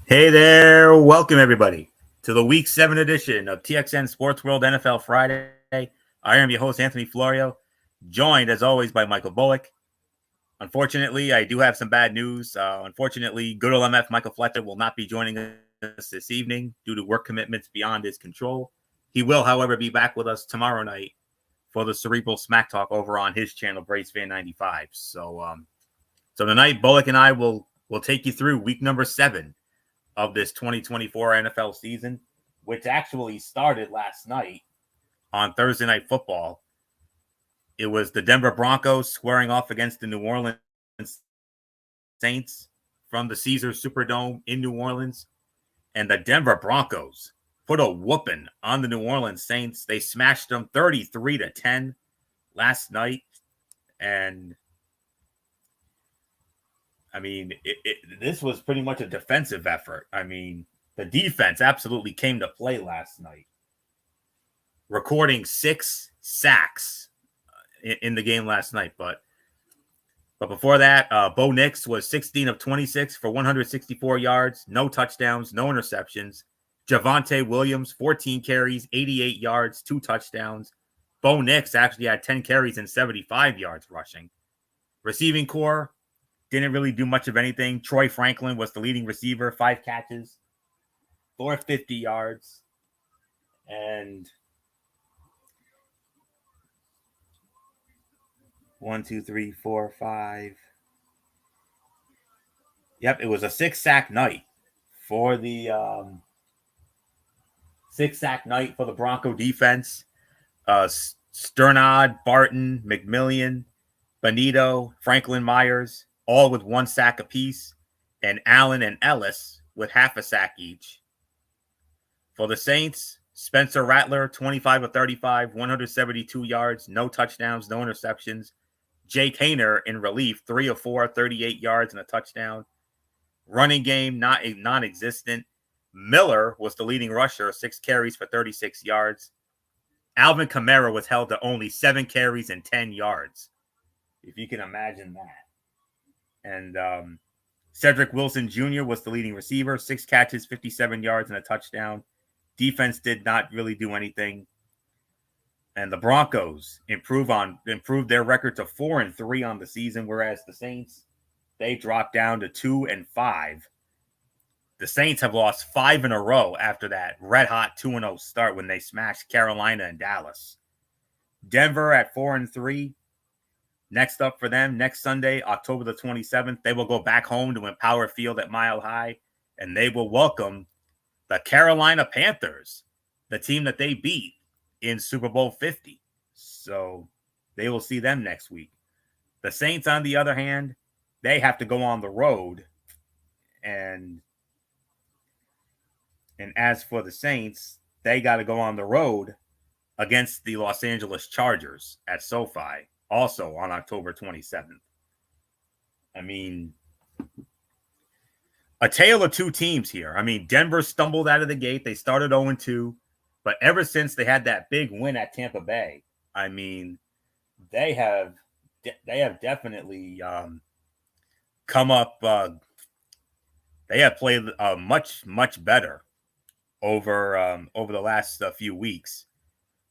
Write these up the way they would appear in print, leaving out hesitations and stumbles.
Hey there, welcome everybody to the Week 7 edition of TXN Sports World NFL Friday. I am your host, Anthony Florio, joined as always by Michael Bullock. Unfortunately, I do have some bad news. Unfortunately, good old MF Michael Fletcher will not be joining us this evening due to work commitments beyond his control. He will, however, be back with us tomorrow night for the Cerebral Smack Talk over on his channel, Brace Fan 95. So tonight, Bullock and I will take you through week number 7 of this 2024 NFL season, which actually started last night on Thursday Night Football. It was the Denver Broncos squaring off against the New Orleans Saints from the Caesars Superdome in New Orleans. And the Denver Broncos put a whooping on the New Orleans Saints. They smashed them 33-10 last night. And I mean, this was pretty much a defensive effort. I mean, the defense absolutely came to play last night, recording 6 sacks in the game last night. But before that, Bo Nix was 16 of 26 for 164 yards, no touchdowns, no interceptions. Javonte Williams, 14 carries, 88 yards, 2 touchdowns. Bo Nix actually had 10 carries and 75 yards rushing. Receiving core didn't really do much of anything. Troy Franklin was the leading receiver, 5 catches, 450 yards. And 1, 2, 3, 4, 5. Yep, it was a 6-sack night for the 6-sack night for the Bronco defense. Sternad, Barton, McMillian, Benito, Franklin Myers, all with 1 sack apiece, and Allen and Ellis with half a sack each. For the Saints, Spencer Rattler, 25 of 35, 172 yards, no touchdowns, no interceptions. Jake Hayner in relief, 3 of 4, 38 yards and a touchdown. Running game, non-existent. Miller was the leading rusher, 6 carries for 36 yards. Alvin Kamara was held to only 7 carries and 10 yards, if you can imagine that. And Cedric Wilson Jr. was the leading receiver, 6 catches, 57 yards and a touchdown. Defense did not really do anything. And the Broncos improved their record to 4-3 on the season, whereas the Saints, they dropped down to 2-5. The Saints have lost 5 in a row after that red-hot 2-0 start when they smashed Carolina and Dallas. Denver at 4-3. Next up for them, next Sunday, October the 27th, they will go back home to Empower Field at Mile High, and they will welcome the Carolina Panthers, the team that they beat in Super Bowl 50. So they will see them next week. The Saints, on the other hand, they have to go on the road. And as for the Saints, they got to go on the road against the Los Angeles Chargers at SoFi, also on October 27th. I mean, a tale of two teams here. I mean, Denver stumbled out of the gate. They started 0-2, but ever since they had that big win at Tampa Bay, I mean, they have definitely come up. They have played much better over the last few weeks.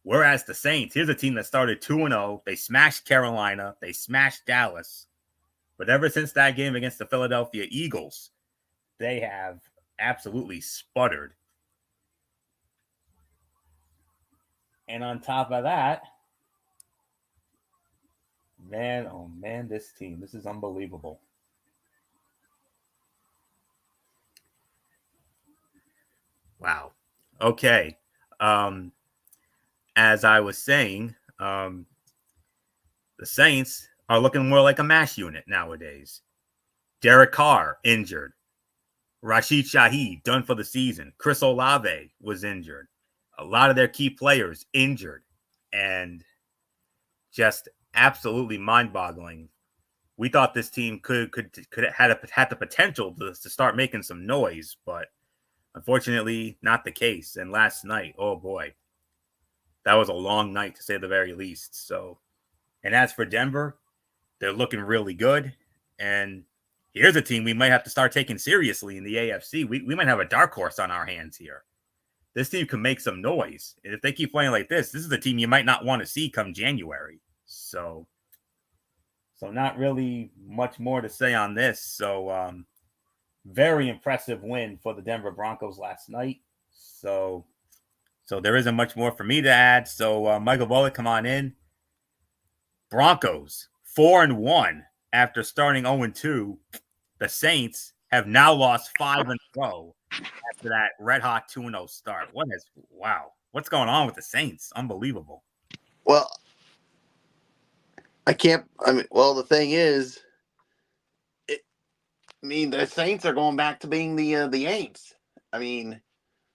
Whereas the Saints, here's a team that started 2-0. They smashed Carolina. They smashed Dallas. But ever since that game against the Philadelphia Eagles, they have absolutely sputtered. And on top of that, man, oh man, this team, this is unbelievable. Wow. Okay. As I was saying, the Saints are looking more like a MASH unit nowadays. Derek Carr, injured. Rashid Shaheed, done for the season. Chris Olave was injured. A lot of their key players injured. And just absolutely mind-boggling. We thought this team could had the potential to start making some noise, but unfortunately, not the case. And last night, oh boy, that was a long night to say the very least. So, and as for Denver, they're looking really good. And here's a team we might have to start taking seriously in the AFC. We might have a dark horse on our hands here. This team can make some noise. And if they keep playing like this is a team you might not want to see come January. So not really much more to say on this. So very impressive win for the Denver Broncos last night. So there isn't much more for me to add. So Michael Bullock, come on in. Broncos 4-1 after starting 0-2. The Saints have now lost 5 in a row after that red hot 2-0 start. Wow. What's going on with the Saints? Unbelievable. Well, the thing is, the Saints are going back to being the Aints. I mean,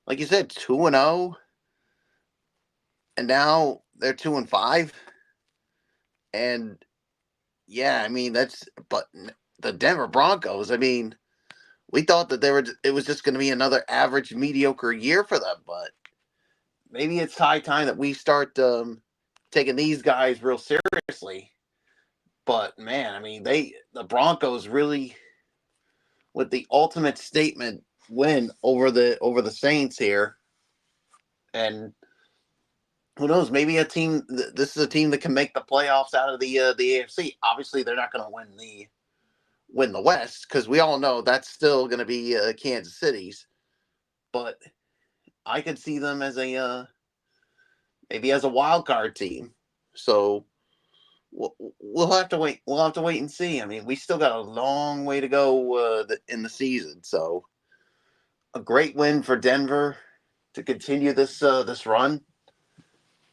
like you said, 2-0, and now they're 2-5, and yeah, but the Denver Broncos. I mean, we thought that it was just going to be another average, mediocre year for them, but maybe it's high time that we start taking these guys real seriously. But man, I mean, the Broncos really, with the ultimate statement win over the Saints here, and who knows, maybe this is a team that can make the playoffs out of the AFC. Obviously, they're not going to win the West, because we all know that's still going to be Kansas City's. But I could see them as maybe as a wild card team. So we'll have to wait. We'll have to wait and see. I mean, we still got a long way to go in the season. So a great win for Denver to continue this run.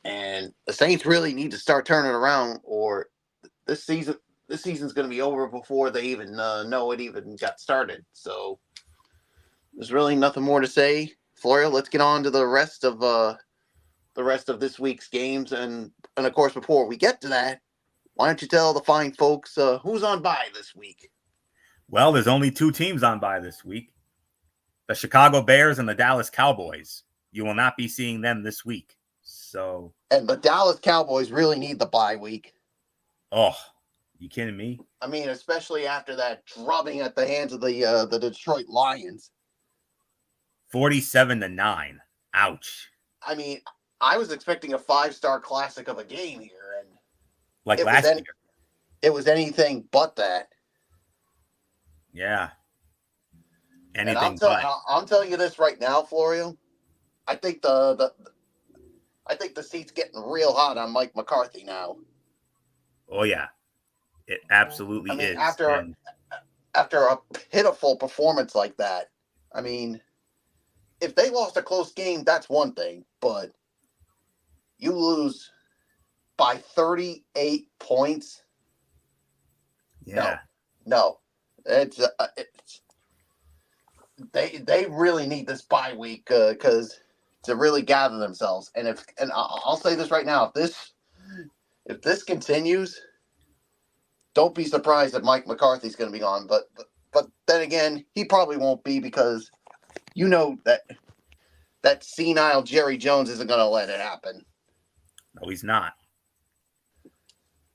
And the Saints really need to start turning around, or this season's going to be over before they even know it even got started. So there's really nothing more to say. Florio, let's get on to the rest of this week's games, and of course, before we get to that, why don't you tell the fine folks who's on bye this week? Well, there's only 2 teams on bye this week: the Chicago Bears and the Dallas Cowboys. You will not be seeing them this week. And the Dallas Cowboys really need the bye week. Oh, you kidding me? I mean, especially after that drubbing at the hands of the Detroit Lions. 47-9. Ouch. I mean, I was expecting a 5-star classic of a game here, and like last year. It was anything but that. Yeah. Anything but. I'm telling you this right now, Florio. I think the seat's getting real hot on Mike McCarthy now. Oh yeah, it absolutely is. After a pitiful performance like that, I mean, if they lost a close game, that's one thing, but you lose by 38 points. Yeah. No. It's they really need this bye week because to really gather themselves. And I'll say this right now, if this continues, don't be surprised that Mike McCarthy's going to be gone. But then again, he probably won't be, because you know that senile Jerry Jones isn't going to let it happen. No, he's not.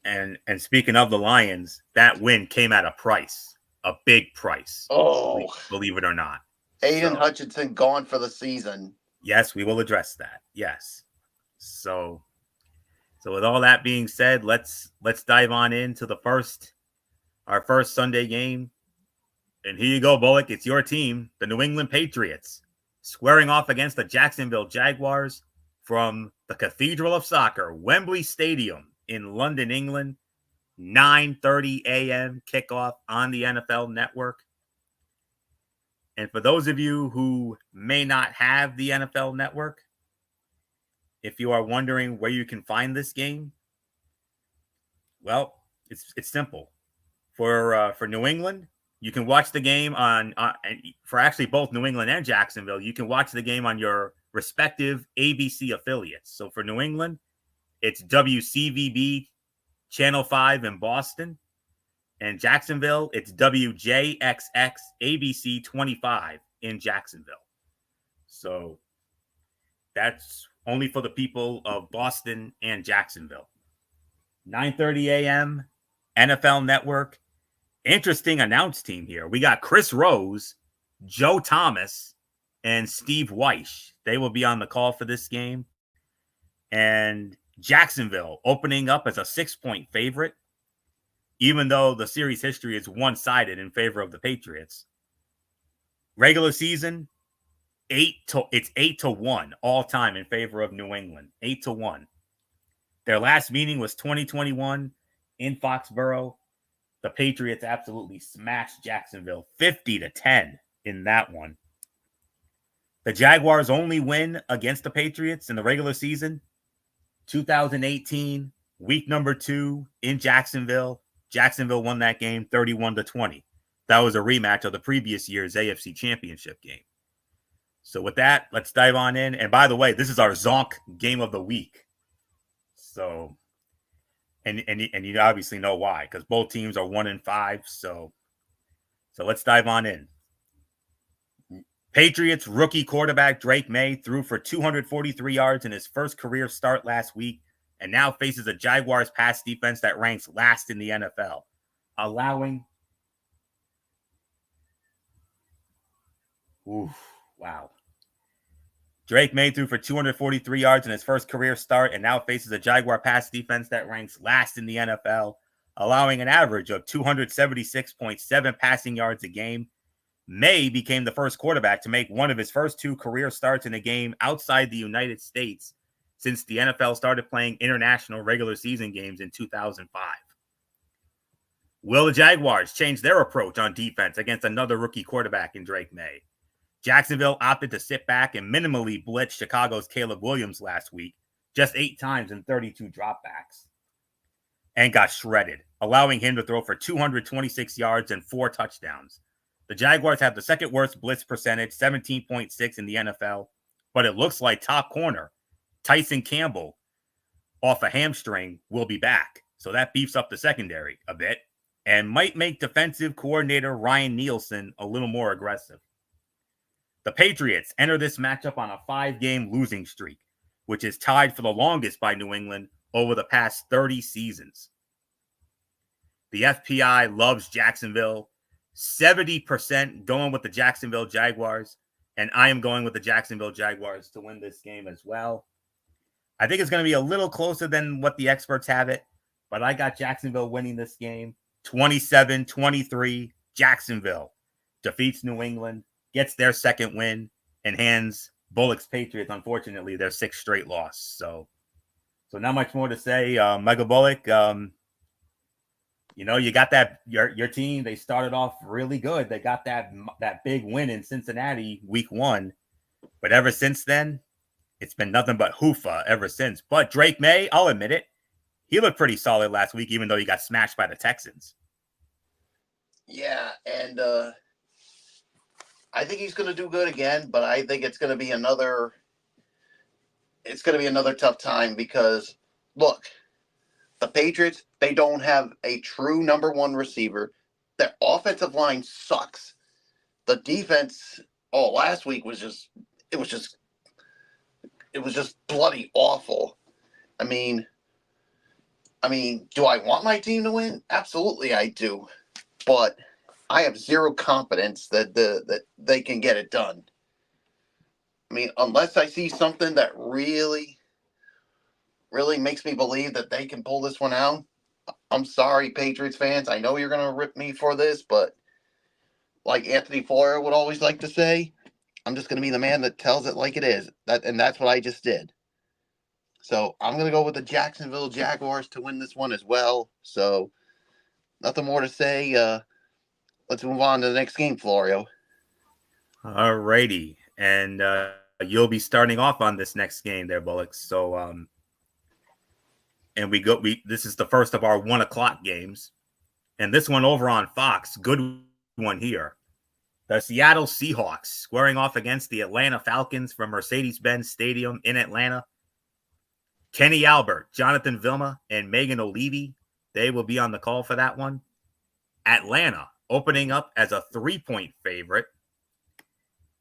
And speaking of the Lions, that win came at a price, a big price. Oh, believe it or not. Aiden Hutchinson gone for the season. Yes, we will address that. Yes. So with all that being said, let's dive on into our first Sunday game. And here you go, Bullock. It's your team, the New England Patriots, squaring off against the Jacksonville Jaguars from the Cathedral of Soccer, Wembley Stadium in London, England. 9:30 a.m. kickoff on the NFL Network. And for those of you who may not have the NFL Network, if you are wondering where you can find this game, well, it's simple. For New England, you can watch the game on for actually both New England and Jacksonville, you can watch the game on your respective ABC affiliates. So for New England, it's WCVB Channel 5 in Boston. And Jacksonville, it's WJXX ABC 25 in Jacksonville. So that's only for the people of Boston and Jacksonville. 9:30 a.m. NFL Network. interesting announced team here. We got Chris Rose, Joe Thomas, and Steve Weish. They will be on the call for this game. And Jacksonville opening up as a 6-point favorite, even though the series history is one-sided in favor of the Patriots. Regular season, it's 8-1 all time in favor of New England. 8-1. Their last meeting was 2021 in Foxborough. The Patriots absolutely smashed Jacksonville 50-10 in that one. The Jaguars' only win against the Patriots in the regular season, 2018, week number 2 in Jacksonville. Jacksonville won that game 31-20. That was a rematch of the previous year's AFC Championship game. So with that, let's dive on in. And by the way, this is our Zonk game of the week. So, and you obviously know why, because both teams are 1-5. So let's dive on in. Patriots rookie quarterback Drake May threw for 243 yards in his first career start last week and now faces a Jaguars pass defense that ranks last in the NFL, allowing... Wow. Drake May threw for 243 yards in his first career start and now faces a Jaguar pass defense that ranks last in the NFL, allowing an average of 276.7 passing yards a game. May became the first quarterback to make one of his first 2 career starts in a game outside the United States since the NFL started playing international regular season games in 2005. Will the Jaguars change their approach on defense against another rookie quarterback in Drake May? Jacksonville opted to sit back and minimally blitz Chicago's Caleb Williams last week, just 8 times and 32 dropbacks, and got shredded, allowing him to throw for 226 yards and 4 touchdowns. The Jaguars have the second worst blitz percentage, 17.6 in the NFL, but it looks like top corner Tyson Campbell off a hamstring will be back. So that beefs up the secondary a bit and might make defensive coordinator Ryan Nielsen a little more aggressive. The Patriots enter this matchup on a 5-game losing streak, which is tied for the longest by New England over the past 30 seasons. The FPI loves Jacksonville. 70% going with the Jacksonville Jaguars, and I am going with the Jacksonville Jaguars to win this game as well. I think it's going to be a little closer than what the experts have it, but I got Jacksonville winning this game 27-23. Jacksonville defeats New England, gets their second win, and hands Bullock's Patriots, unfortunately, their 6th straight loss. So not much more to say. Michael Bullock, you got that your team. They started off really good. They got that big win in Cincinnati week 1, but ever since then, it's been nothing but hoofa ever since. But Drake May, I'll admit it, he looked pretty solid last week, even though he got smashed by the Texans. Yeah, and I think he's going to do good again, but I think it's going to be another. It's going to be another tough time because look. The Patriots, they don't have a true number 1 receiver. Their offensive line sucks. The defense, last week was just bloody awful. I mean, do I want my team to win? Absolutely I do. But I have zero confidence that that they can get it done. I mean, unless I see something that really makes me believe that they can pull this one out. I'm sorry, Patriots fans. I know you're going to rip me for this, but like Anthony Floyer would always like to say, I'm just going to be the man that tells it like it is. That's what I just did. So I'm going to go with the Jacksonville Jaguars to win this one as well. So nothing more to say. Let's move on to the next game, Florio. All righty. And you'll be starting off on this next game there, Bullock. So, and this is the first of our 1:00 games. And this one over on Fox, good one here. The Seattle Seahawks squaring off against the Atlanta Falcons from Mercedes-Benz Stadium in Atlanta. Kenny Albert, Jonathan Vilma, and Megan O'Leary, they will be on the call for that one. Atlanta opening up as a 3-point favorite.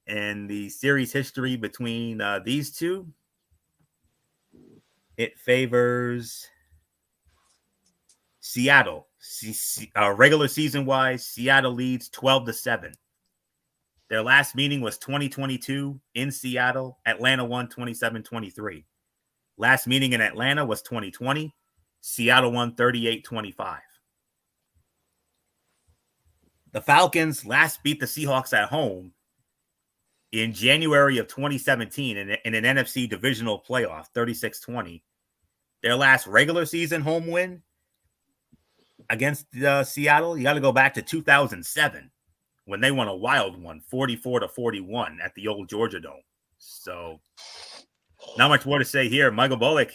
And the series history between these two, it favors Seattle Regular season wise, Seattle leads 12-7. Their last meeting was 2022 in Seattle. Atlanta won 27-23. Last meeting in Atlanta was 2020. Seattle won 38-25. The Falcons last beat the Seahawks at home in January of 2017 in an NFC divisional playoff, 36-20. Their last regular season home win against Seattle, you got to go back to 2007 when they won a wild one, 44-41 at the old Georgia Dome. So not much more to say here. Michael Bullock,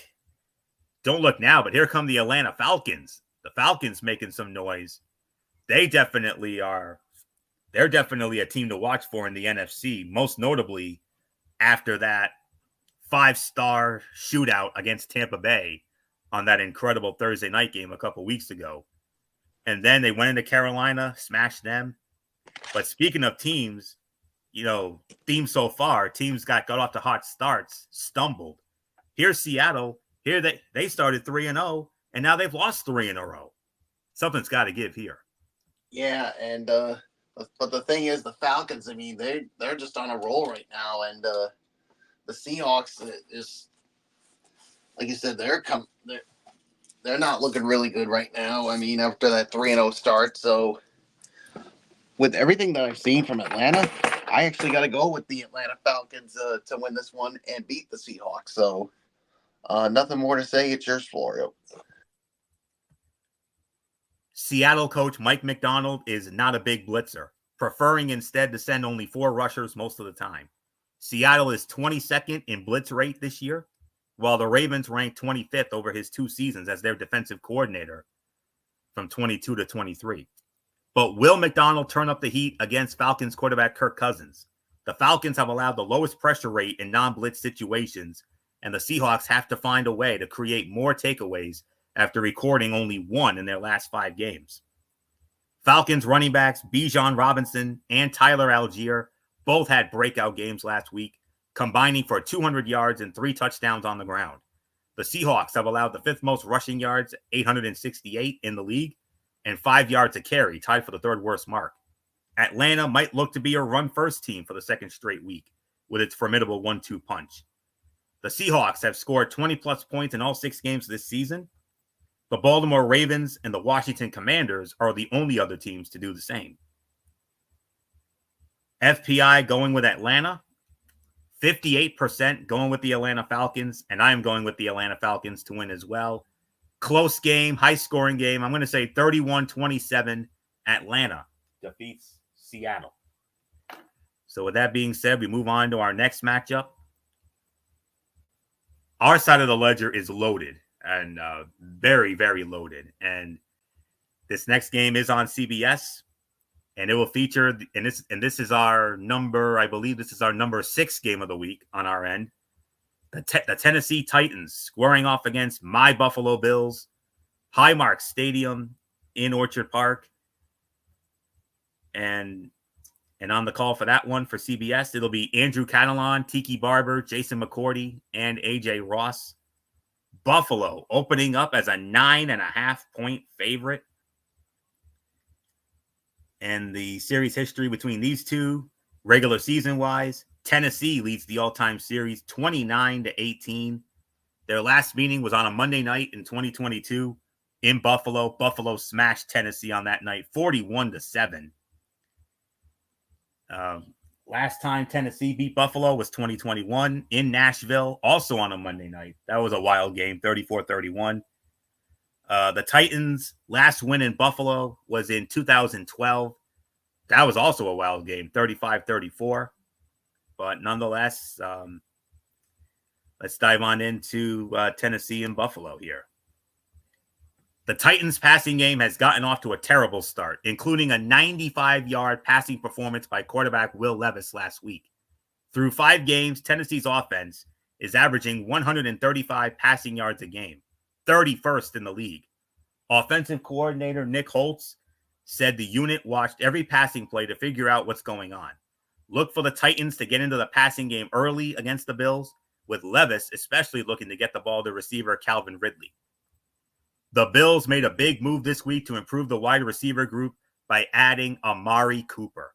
don't look now, but here come the Atlanta Falcons. The Falcons making some noise. They're definitely a team to watch for in the NFC, most notably after that 5-star shootout against Tampa Bay on that incredible Thursday night game a couple weeks ago. And then they went into Carolina, smashed them. But speaking of teams, theme so far, teams got off to hot starts, stumbled. Here's Seattle. Here they started 3-0, and now they've lost 3 in a row. Something's got to give here. Yeah, and but the thing is, the Falcons, I mean, they're just on a roll right now, and the Seahawks is, like you said, they're not looking really good right now. I mean, after that 3-0 start, so with everything that I've seen from Atlanta, I actually got to go with the Atlanta Falcons to win this one and beat the Seahawks. So nothing more to say. It's yours, Florio. Seattle coach Mike Macdonald is not a big blitzer, preferring instead to send only 4 rushers most of the time. Seattle is 22nd in blitz rate this year, while the Ravens ranked 25th over his 2 seasons as their defensive coordinator from 22 to 23. But will Macdonald turn up the heat against Falcons quarterback Kirk Cousins? The Falcons have allowed the lowest pressure rate in non-blitz situations, and the Seahawks have to find a way to create more takeaways after recording only 1 in their last 5 games. Falcons running backs Bijan Robinson and Tyler Algier both had breakout games last week, combining for 200 yards and 3 touchdowns on the ground. The Seahawks have allowed the 5th most rushing yards, 868 in the league, and 5 yards a carry, tied for the 3rd worst mark. Atlanta might look to be a run-first team for the 2nd straight week with its formidable 1-2 punch. The Seahawks have scored 20-plus points in all 6 games this season. The Baltimore Ravens and the Washington Commanders are the only other teams to do the same. FPI going with Atlanta, 58% going with the Atlanta Falcons, and I am going with the Atlanta Falcons to win as well. Close game, high-scoring game. I'm going to say 31-27. Atlanta defeats Seattle. So with that being said, we move on to our next matchup. Our side of the ledger is loaded and very, very loaded. And this next game is on CBS, and it will feature, and this is our number, I believe this is our number 6 game of the week on our end. The Tennessee Titans squaring off against my Buffalo Bills, Highmark Stadium in Orchard Park. And on the call for that one for CBS, it'll be Andrew Catalon, Tiki Barber, Jason McCourty, and AJ Ross. Buffalo opening up as a 9.5-point favorite. And the series history between these two, regular season wise, Tennessee leads the all-time series 29-18. Their last meeting was on a Monday night in 2022 in Buffalo. Buffalo smashed Tennessee on that night 41-7. Last time Tennessee beat Buffalo was 2021 in Nashville, also on a Monday night. That was a wild game, 34-31. The Titans' last win in Buffalo was in 2012. That was also a wild game, 35-34. But nonetheless, let's dive on into Tennessee and Buffalo here. The Titans' passing game has gotten off to a terrible start, including a 95-yard passing performance by quarterback Will Levis last week. Through 5 games, Tennessee's offense is averaging 135 passing yards a game, 31st in the league. Offensive coordinator Nick Holtz said the unit watched every passing play to figure out what's going on. Look for the Titans to get into the passing game early against the Bills, with Levis especially looking to get the ball to receiver Calvin Ridley. The Bills made a big move this week to improve the wide receiver group by adding Amari Cooper.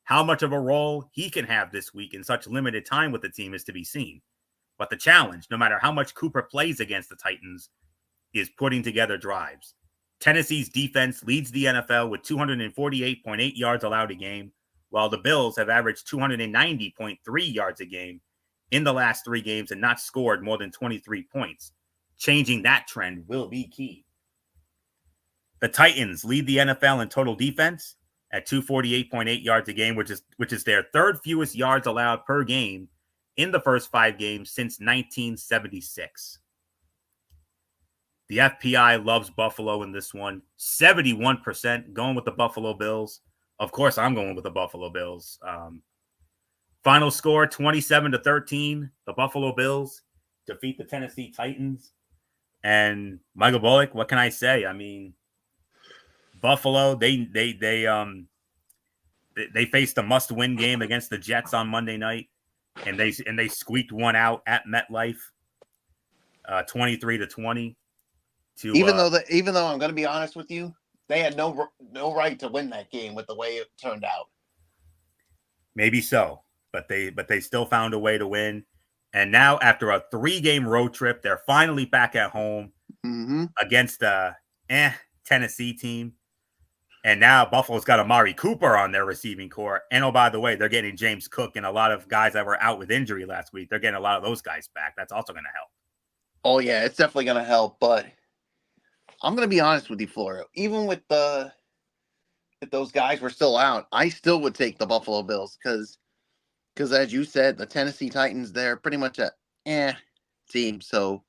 How much of a role he can have this week in such limited time with the team is to be seen. But the challenge, no matter how much Cooper plays against the Titans, is putting together drives. Tennessee's defense leads the NFL with 248.8 yards allowed a game, while the Bills have averaged 290.3 yards a game in the last 3 games and not scored more than 23 points. Changing that trend will be key. The Titans lead the NFL in total defense at 248.8 yards a game, which is their third fewest yards allowed per game in the first 5 games since 1976. The FPI loves Buffalo in this one. 71% going with the Buffalo Bills. Of course, I'm going with the Buffalo Bills. Final score, 27-13. The Buffalo Bills defeat the Tennessee Titans. And Michael Bullock, what can I say? I mean, Buffalo, they faced a must-win game against the Jets on Monday night, and they squeaked one out at MetLife, 23-20. Even though I'm going to be honest with you, they had no right to win that game with the way it turned out. Maybe so, but they still found a way to win. And now, after a 3-game road trip, they're finally back at home against a Tennessee team. And now Buffalo's got Amari Cooper on their receiving core. And oh, by the way, they're getting James Cook and a lot of guys that were out with injury last week. They're getting a lot of those guys back. That's also going to help. Oh, yeah, it's definitely going to help. But I'm going to be honest with you, Florio. Even with if those guys were still out, I still would take the Buffalo Bills because as you said, the Tennessee Titans, they're pretty much a team. So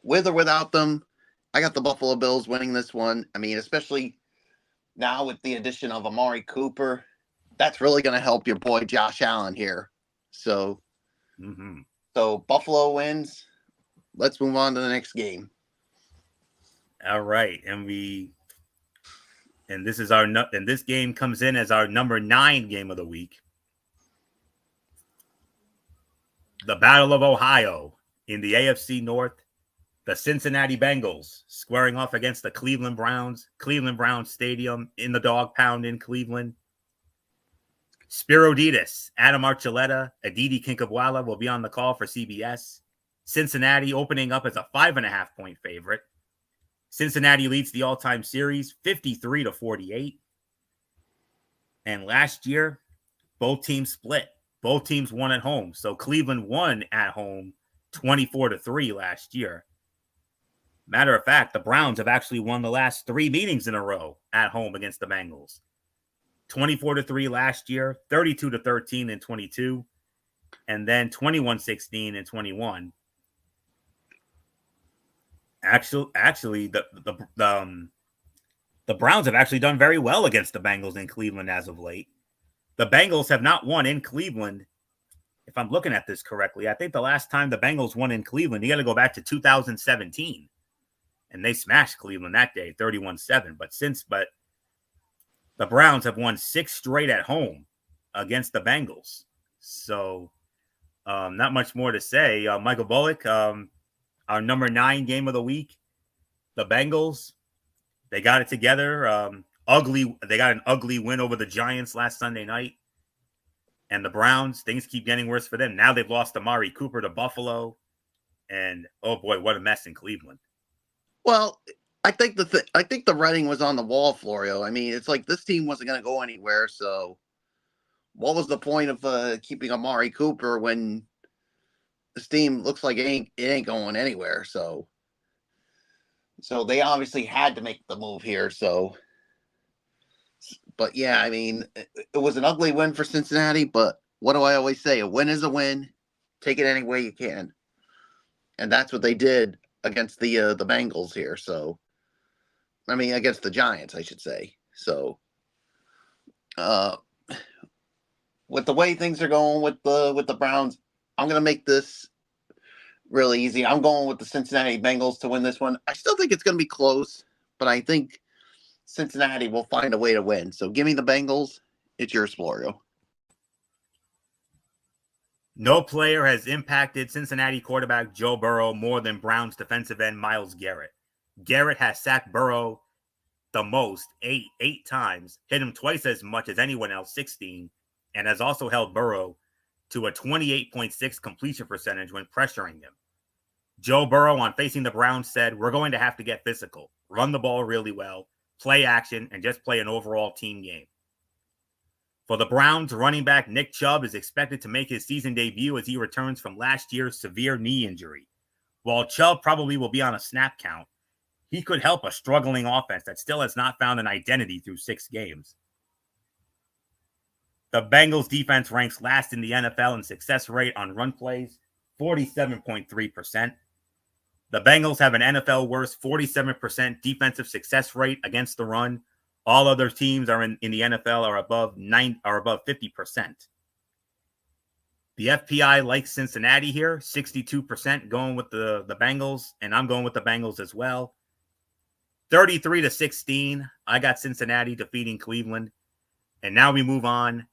with or without them, I got the Buffalo Bills winning this one. I mean, especially now with the addition of Amari Cooper, that's really going to help your boy Josh Allen here. So, so Buffalo wins. Let's move on to the next game. All right, and this game comes in as our number 9 game of the week. The Battle of Ohio in the AFC North. The Cincinnati Bengals squaring off against the Cleveland Browns. Cleveland Browns Stadium in the Dog Pound in Cleveland. Spiro Ditas, Adam Archuleta, Aditi Kinkabwala will be on the call for CBS. Cincinnati opening up as a 5.5-point favorite. Cincinnati leads the all-time series 53-48. And last year, both teams split. Both teams won at home. So Cleveland won at home 24-3 last year. Matter of fact, the Browns have actually won the last 3 meetings in a row at home against the Bengals. 24-3 last year, 32-13 in 22, and then 21-16 in 21. Actually, the Browns have actually done very well against the Bengals in Cleveland as of late. The Bengals have not won in Cleveland. If I'm looking at this correctly, I think the last time the Bengals won in Cleveland, you got to go back to 2017. And they smashed Cleveland that day, 31-7. But the Browns have won 6 straight at home against the Bengals. So not much more to say. Michael Bullock, our number 9 game of the week, the Bengals, they got it together. They got an ugly win over the Giants last Sunday night. And the Browns, things keep getting worse for them. Now they've lost Amari Cooper to Buffalo. And, oh boy, what a mess in Cleveland. Well, I think the writing was on the wall, Florio. I mean, it's like this team wasn't going to go anywhere. So what was the point of keeping Amari Cooper when this team looks like it ain't going anywhere? So they obviously had to make the move here. So, but yeah, I mean, it was an ugly win for Cincinnati, but what do I always say? A win is a win. Take it any way you can. And that's what they did against the Bengals here. So, I mean, against the Giants, I should say. So, with the way things are going with the Browns, I'm going to make this really easy. I'm going with the Cincinnati Bengals to win this one. I still think it's going to be close, but I think Cincinnati will find a way to win. So give me the Bengals. It's yours, Florio. No player has impacted Cincinnati quarterback Joe Burrow more than Browns defensive end Myles Garrett. Garrett has sacked Burrow the most, eight times, hit him twice as much as anyone else, 16, and has also held Burrow to a 28.6 completion percentage when pressuring him. Joe Burrow on Facing the Browns said, "We're going to have to get physical, run the ball really well, play action, and just play an overall team game." For the Browns, running back Nick Chubb is expected to make his season debut as he returns from last year's severe knee injury. While Chubb probably will be on a snap count, he could help a struggling offense that still has not found an identity through 6 games. The Bengals defense ranks last in the NFL in success rate on run plays, 47.3%. The Bengals have an NFL worst 47% defensive success rate against the run. All other teams are in the NFL are above 50%. The FPI likes Cincinnati here, 62% going with the Bengals, and I'm going with the Bengals as well. 33-16, I got Cincinnati defeating Cleveland. And now we move on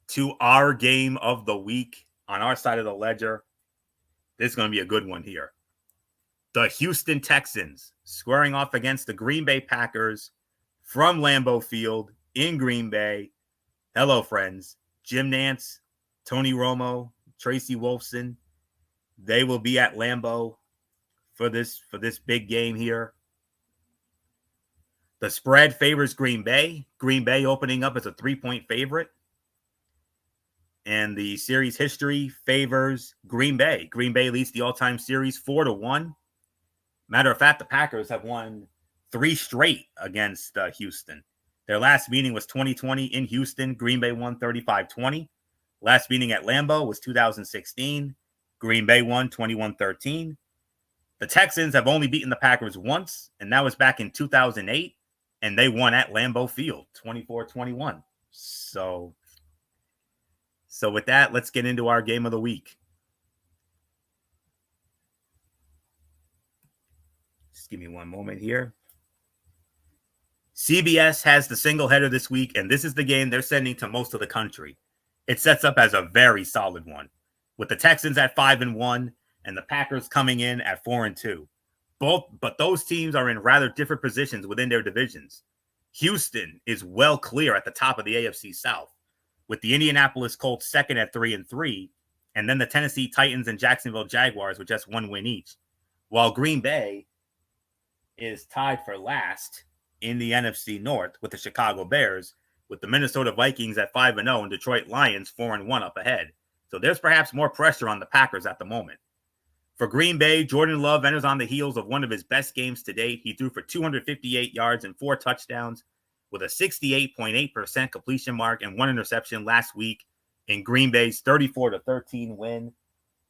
to our game of the week on our side of the ledger. This is going to be a good one here. The Houston Texans squaring off against the Green Bay Packers from Lambeau Field in Green Bay. Hello, friends. Jim Nantz, Tony Romo, Tracy Wolfson. They will be at Lambeau for this big game here. The spread favors Green Bay. Green Bay opening up as a 3-point favorite. And the series history favors Green Bay. Green Bay leads the all-time series 4-1. Matter of fact, the Packers have won 3 straight against Houston. Their last meeting was 2020 in Houston. Green Bay won 35-20. Last meeting at Lambeau was 2016. Green Bay won 21-13. The Texans have only beaten the Packers once, and that was back in 2008, and they won at Lambeau Field, 24-21. So with that, let's get into our game of the week. Just give me one moment here. CBS has the single header this week, and this is the game they're sending to most of the country. It sets up as a very solid one, with the Texans at 5-1 and the Packers coming in at 4-2. But those teams are in rather different positions within their divisions. Houston is well clear at the top of the AFC South, with the Indianapolis Colts second at 3-3, and then the Tennessee Titans and Jacksonville Jaguars with just 1 win each, while Green Bay is tied for last in the NFC North with the Chicago Bears, with the Minnesota Vikings at 5-0 and Detroit Lions 4-1 up ahead. So there's perhaps more pressure on the Packers at the moment. For Green Bay, Jordan Love enters on the heels of one of his best games to date. He threw for 258 yards and 4 touchdowns with a 68.8% completion mark and 1 interception last week in Green Bay's 34-13 win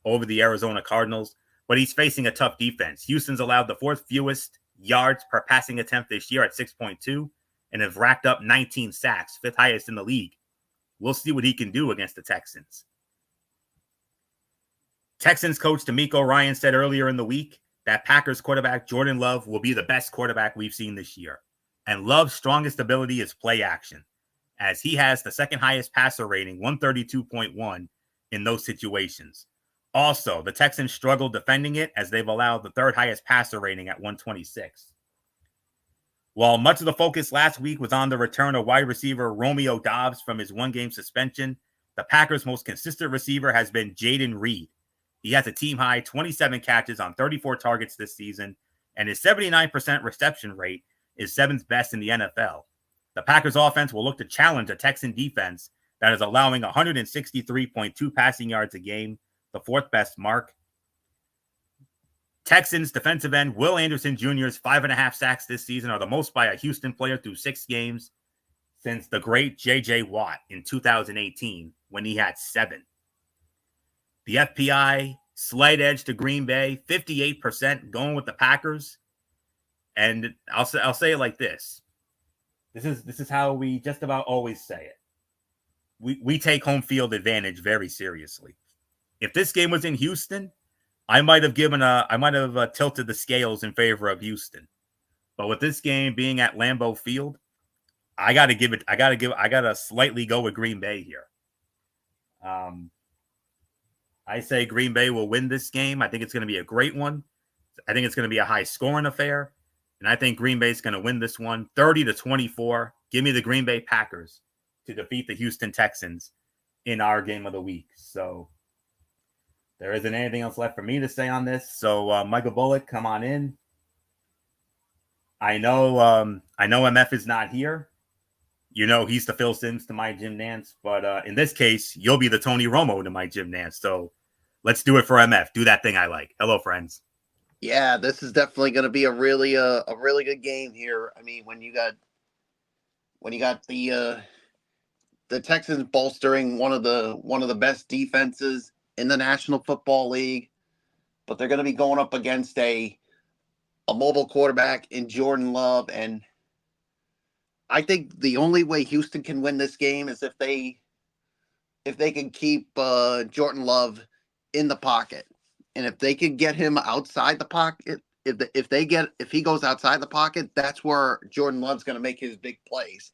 over the Arizona Cardinals. But he's facing a tough defense. Houston's allowed the 4th fewest yards per passing attempt this year at 6.2 and have racked up 19 sacks, 5th highest in the league. We'll see what he can do against the Texans. Texans coach DeMeco Ryans said earlier in the week that Packers quarterback Jordan Love will be the best quarterback we've seen this year. And Love's strongest ability is play action, as he has the 2nd highest passer rating, 132.1, in those situations. Also, the Texans struggled defending it, as they've allowed the 3rd highest passer rating at 126. While much of the focus last week was on the return of wide receiver Romeo Doubs from his 1-game suspension, the Packers' most consistent receiver has been Jaden Reed. He has a team-high 27 catches on 34 targets this season, and his 79% reception rate is 7th best in the NFL. The Packers' offense will look to challenge a Texan defense that is allowing 163.2 passing yards a game, the 4th best mark. Texans defensive end Will Anderson Jr.'s 5.5 sacks this season are the most by a Houston player through 6 games since the great J.J. Watt in 2018, when he had 7. The FPI slight edge to Green Bay, 58% going with the Packers. And I'll say it like this. This is how we just about always say it. We take home field advantage very seriously. If this game was in Houston, I might have tilted the scales in favor of Houston. But with this game being at Lambeau Field, I gotta slightly go with Green Bay here. I say Green Bay will win this game. I think it's going to be a great one. I think it's going to be a high-scoring affair. And I think Green Bay's going to win this one 30-24. Give me the Green Bay Packers to defeat the Houston Texans in our game of the week. So there isn't anything else left for me to say on this. So Michael Bullock, come on in. I know MF is not here. You know, he's the Phil Sims to my Jim Nance, but in this case, you'll be the Tony Romo to my Jim Nance. So let's do it for MF. Do that thing I like. Hello, friends. Yeah, this is definitely going to be a really good game here. I mean, when you got the Texans bolstering one of the best defenses in the National Football League, but they're going to be going up against a mobile quarterback in Jordan Love, and I think the only way Houston can win this game is if they can keep Jordan Love in the pocket, and if they can get him outside the pocket, if he goes outside the pocket, that's where Jordan Love's going to make his big plays.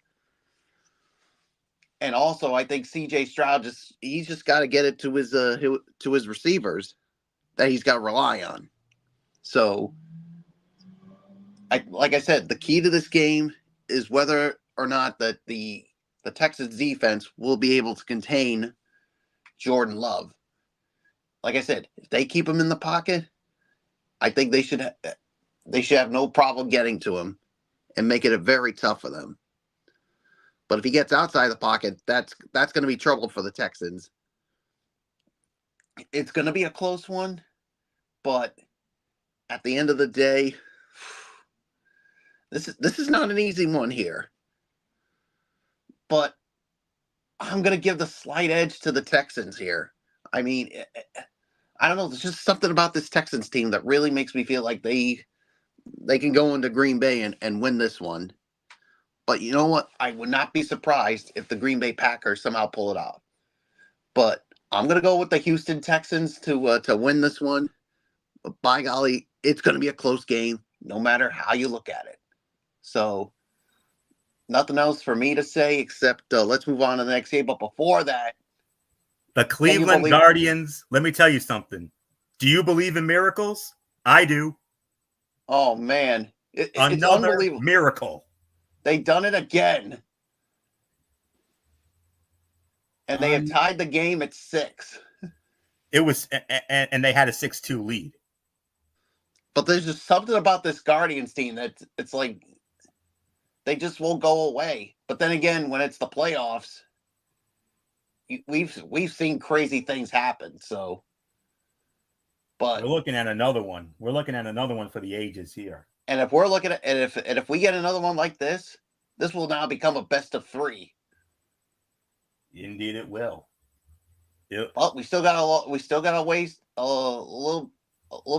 And also, I think C.J. Stroud he's just got to get it to his receivers that he's got to rely on. So, like I said, the key to this game is whether or not that the Texans defense will be able to contain Jordan Love. Like I said, if they keep him in the pocket, I think they should have no problem getting to him and making it very tough for them. But if he gets outside the pocket, that's going to be trouble for the Texans. It's going to be a close one, but at the end of the day, this is not an easy one here. But I'm going to give the slight edge to the Texans here. I mean, I don't know. There's just something about this Texans team that really makes me feel like they can go into Green Bay and win this one. But you know what? I would not be surprised if the Green Bay Packers somehow pull it out. But I'm going to go with the Houston Texans to win this one. But by golly, it's going to be a close game, no matter how you look at it. So nothing else for me to say except let's move on to the next game. But before that, the Cleveland Guardians, let me tell you something. Do you believe in miracles? I do. Oh, man. It's unbelievable. Miracle. They done it again. And they have tied the game at 6. It was, and they had a 6-2 lead. But there's just something about this Guardians team that it's like they just won't go away. But then again, when it's the playoffs, we've seen crazy things happen. So, but we're looking at another one. We're looking at another one for the ages here. And if we're looking at if we get another one like this will now become a best of 3. Indeed, it will. Yep. But we still got a ways a little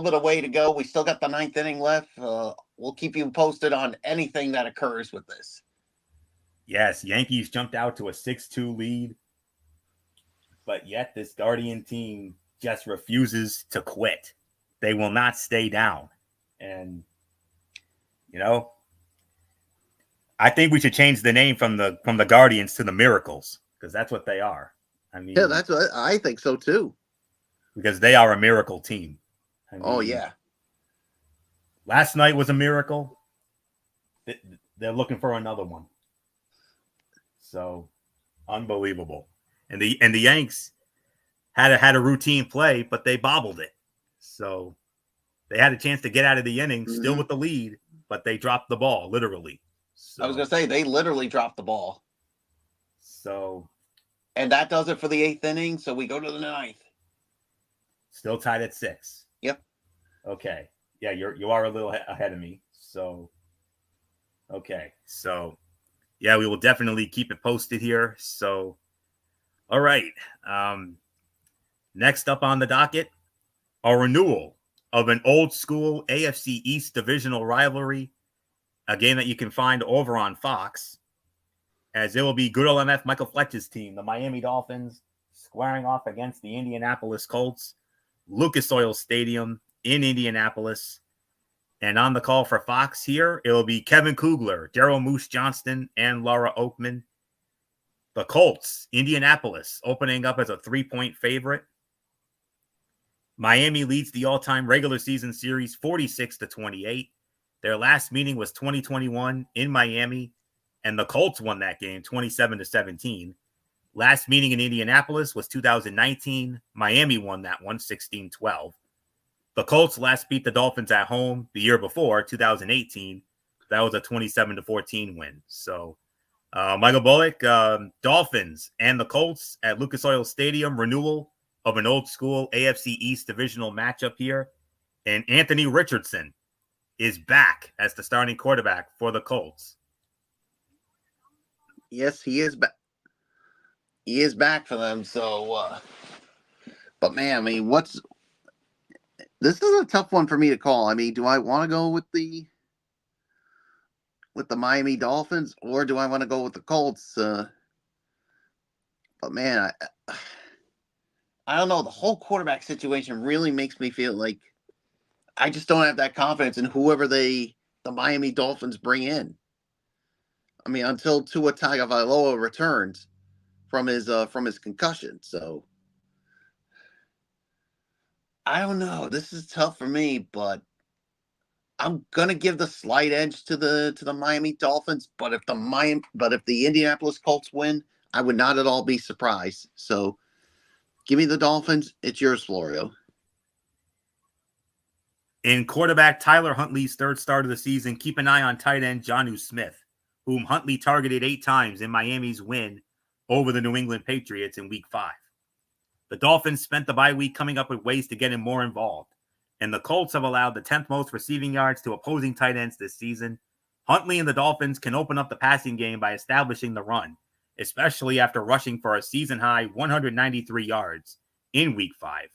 bit of way to go. We still got the 9th inning left. We'll keep you posted on anything that occurs with this. Yes, Yankees jumped out to a 6-2 lead, but yet this Guardian team just refuses to quit. They will not stay down, and you know, I think we should change the name from the Guardians to the Miracles, because that's what they are. I mean, yeah, that's what I think so too. Because they are a miracle team. I mean, oh yeah. Last night was a miracle. They're looking for another one. So unbelievable. And the Yanks had a routine play, but they bobbled it. So they had a chance to get out of the inning, still with the lead, but they dropped the ball, literally. So, I was going to say, they literally dropped the ball. So. And that does it for the 8th inning, so we go to the 9th. Still tied at 6. Yep. Okay. Yeah, you are a little ahead of me. So, okay. So, yeah, we will definitely keep it posted here. So, all right. Next up on the docket, a renewal of an old school AFC East divisional rivalry, a game that you can find over on Fox, as it will be good old MF Michael Fletcher's team, the Miami Dolphins, squaring off against the Indianapolis Colts, Lucas Oil Stadium in Indianapolis. And on the call for Fox here, it will be Kevin Kugler, Daryl Moose Johnston, and Laura Oakman. The Colts, Indianapolis, opening up as a 3-point favorite. Miami leads the all-time regular season series 46-28. Their last meeting was 2021 in Miami, and the Colts won that game 27-17. Last meeting in Indianapolis was 2019. Miami won that one 16-12. The Colts last beat the Dolphins at home the year before, 2018. That was a 27-14 win. So, Michael Bullock, Dolphins and the Colts at Lucas Oil Stadium, renewal of an old school AFC East divisional matchup here. And Anthony Richardson is back as the starting quarterback for the Colts. Yes, he is back. He is back for them. So, but man, I mean, this is a tough one for me to call. I mean, do I want to go with the Miami Dolphins, or do I want to go with the Colts? But man, I don't know. The whole quarterback situation really makes me feel like I just don't have that confidence in whoever the Miami Dolphins bring in. I mean, until Tua Tagovailoa returns from his concussion. So I don't know. This is tough for me, but I'm gonna give the slight edge to the Miami Dolphins. But if the Indianapolis Colts win, I would not at all be surprised. So give me the Dolphins. It's yours, Florio. In quarterback Tyler Huntley's third start of the season, keep an eye on tight end Jonnu Smith, whom Huntley targeted 8 times in Miami's win over the New England Patriots in Week 5. The Dolphins spent the bye week coming up with ways to get him more involved, and the Colts have allowed the 10th most receiving yards to opposing tight ends this season. Huntley and the Dolphins can open up the passing game by establishing the run, especially after rushing for a season-high 193 yards in Week 5.